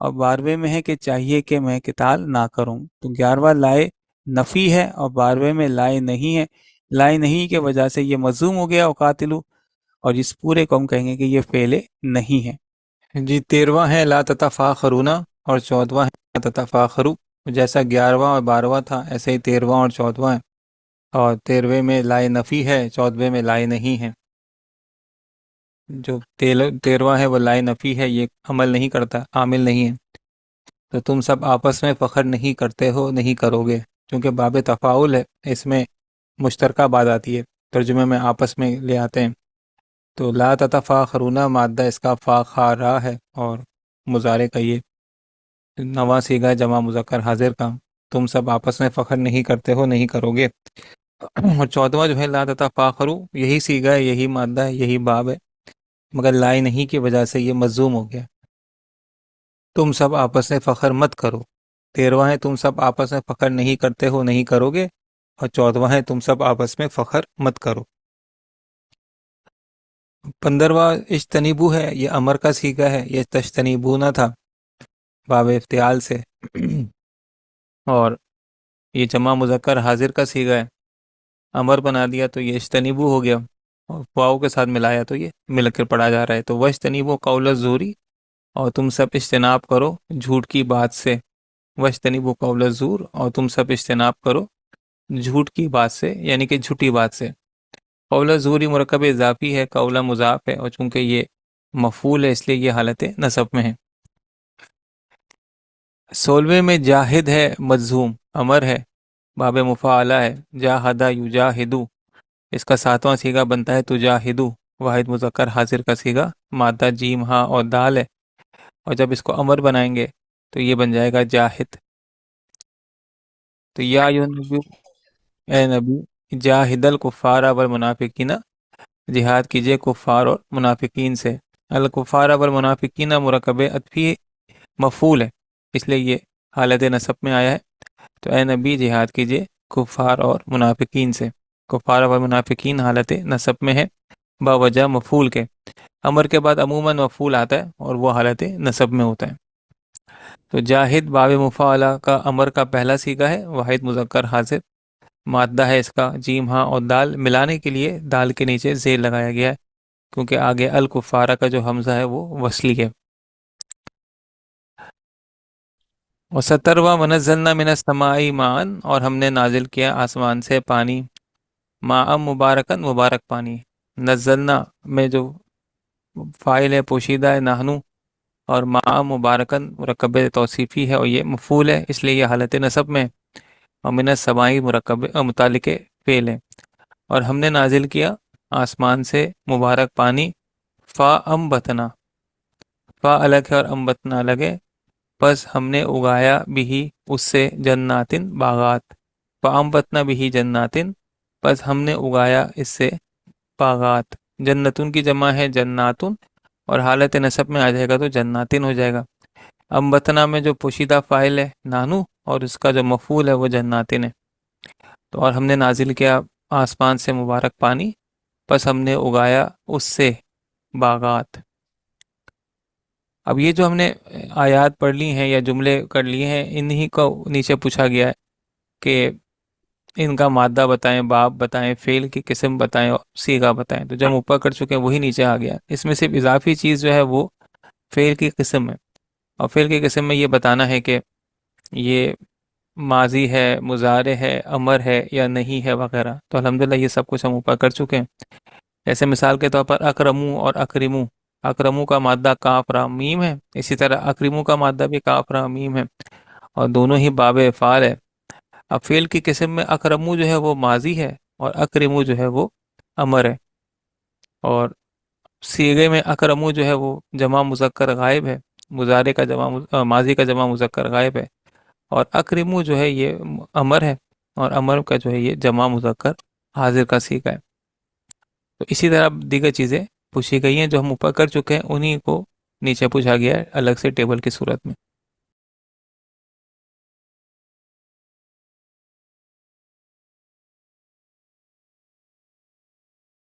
اور 12ویں میں ہے کہ چاہیے کہ میں قتال نہ کروں۔ تو 11واں لائے نفی ہے اور 12ویں میں لائے نہیں ہے۔ لائے نہیں کی وجہ سے یہ مضموم ہو گیا وقاتلو، اور اس پورے کو ہم کہیں گے کہ یہ فعل نہیں ہے۔ جی 13واں ہے لا تتفاخرون، اور 14واں ہے لا تتفاخرو۔ جیسا 11واں اور 12واں تھا ایسے ہی 13واں اور 14واں ہے، اور 13ویں میں لائے نفی ہے، 14ویں میں لائے نہیں ہے۔ جو 13واں ہے وہ لائے نفی ہے، یہ عمل نہیں کرتا، عامل نہیں ہے۔ تو تم سب آپس میں فخر نہیں کرتے ہو، نہیں کرو گے، کیونکہ باب تفاعل ہے، اس میں مشترکہ بات آتی ہے، ترجمے میں آپس میں لے آتے ہیں۔ تو لا تتفاخرون مادہ اس کا فاخارا ہے، اور مضارع کا یہ نواں صیغہ جمع مذکر حاضر کا، تم سب آپس میں فخر نہیں کرتے ہو، نہیں کرو گے۔ اور 14واں جو ہے لا تتفاخرو، یہی صیغہ ہے، یہی مادہ ہے، یہی باب ہے، مگر لائے نہیں کی وجہ سے یہ مضموم ہو گیا۔ تم سب آپس میں فخر مت کرو۔ 13واں ہے تم سب آپس میں فخر نہیں کرتے ہو، نہیں کرو گے، اور 14واں ہے تم سب آپس میں فخر مت کرو۔ 15واں اجتنیبو ہے، یہ امر کا صیغہ ہے، یہ تجتنیبونا تھا باب افتعال سے، اور یہ جمع مذکر حاضر کا صیغہ ہے، امر بنا دیا تو یہ اجتنیبو ہو گیا، اور واؤ کے ساتھ ملایا تو یہ مل کر پڑھا جا رہا ہے۔ تو وجتنیبو قول الزوری، اور تم سب اجتناب کرو جھوٹ کی بات سے۔ وجتنیبو قول الزور، اور تم سب اجتناب کرو جھوٹ کی بات سے، یعنی کہ جھوٹی بات سے۔ قول الزوری مرکب اضافی ہے، قول مضاف ہے، اور چونکہ یہ مفعول ہے اس لیے یہ حالت نصب میں ہے۔ 16ویں میں جاہد ہے، مجزوم امر ہے، باب مفاعلہ ہے، جاہدہ یجاہدو، اس کا 7واں صیغہ بنتا ہے تجاہدو، واحد مذکر حاضر کا صیغہ، مادہ جیم ہاں اور دال ہے، اور جب اس کو امر بنائیں گے تو یہ بن جائے گا جاہد۔ تو یا ایھا النبی، اے نبی، جاہد الکفار والمنافقین، جہاد کیجئے کفار اور منافقین سے۔ الکفار والمنافقین مرکب عطفی مفعول ہے، اس لیے یہ حالت نصب میں آیا ہے۔ تو اے نبی جہاد کیجئے کفار اور منافقین سے، کفار و منافقین حالت نصب میں ہے باوجہ مفعول کے۔ امر کے بعد عموماً مفعول آتا ہے اور وہ حالت نصب میں ہوتا ہے۔ تو جاہد باب مفاعلہ کا امر کا پہلا صیغہ ہے، واحد مذکر حاضر، مادہ ہے اس کا جیم ہاں اور دال، ملانے کے لیے دال کے نیچے زیر لگایا گیا ہے، کیونکہ آگے الکفارہ کا جو حمزہ ہے وہ وصلی ہے۔ اور 17واں ونزلنا من السماء ماء، اور ہم نے نازل کیا آسمان سے پانی، ماء مبارکن، مبارک پانی۔ نزلنا میں جو فاعل ہے پوشیدہ ہے نحنو، اور ماء مبارکن مرکب توصیفی ہے اور یہ مفعول ہے، اس لیے یہ حالت نصب میں ہے، اور من السماء مرکب متعلق فعل ہے۔ اور ہم نے نازل کیا آسمان سے مبارک پانی، فا انبتنا، فا الگ ہے اور انبتنا الگ ہے، پس ہم نے اگایا بھی اس سے جناتن باغات، فانبتنا بھی جناتن، پس ہم نے اگایا اس سے باغات۔ جنتن کی جمع ہے جناتن، اور حالت نصب میں آ جائے گا تو جناتن ہو جائے گا۔ انبتنا میں جو پوشیدہ فاعل ہے نانو، اور اس کا جو مفعول ہے وہ جناتن ہے۔ تو اور ہم نے نازل کیا آسمان سے مبارک پانی، پس ہم نے اگایا اس سے باغات۔ اب یہ جو ہم نے آیات پڑھ لی ہیں یا جملے کر لیے ہیں، انہی کو نیچے پوچھا گیا ہے کہ ان کا مادہ بتائیں، باب بتائیں، فعل کی قسم بتائیں، اور صیغہ بتائیں۔ تو جب ہم اوپر کر چکے ہیں وہی نیچے آ گیا۔ اس میں صرف اضافی چیز جو ہے وہ فعل کی قسم ہے، اور فعل کی قسم میں یہ بتانا ہے کہ یہ ماضی ہے، مضارع ہے، امر ہے یا نہیں ہے وغیرہ۔ تو الحمدللہ یہ سب کچھ ہم اوپر کر چکے ہیں۔ جیسے مثال کے طور پر اکرمو اور اکرمو، اکرمو کا مادہ کاف را میم ہے، اسی طرح اکرمو کا مادہ بھی کاف را میم ہے، اور دونوں ہی باب افعال ہے۔ اب فعل کی قسم میں اکرمو جو ہے وہ ماضی ہے، اور اکرمو جو ہے وہ امر ہے، اور صیغے میں اکرمو جو ہے وہ جمع مذکر غائب ہے، مضارع کا جمع ماضی کا جمع مذکر غائب ہے، اور اکرمو جو ہے یہ امر ہے، اور امر کا جو ہے یہ جمع مذکر حاضر کا صیغہ ہے۔ تو اسی طرح دیگر چیزیں پوچھی گئی ہیں جو ہم اوپر کر چکے ہیں، انہی کو نیچے پوچھا گیا ہے الگ سے ٹیبل کی صورت میں۔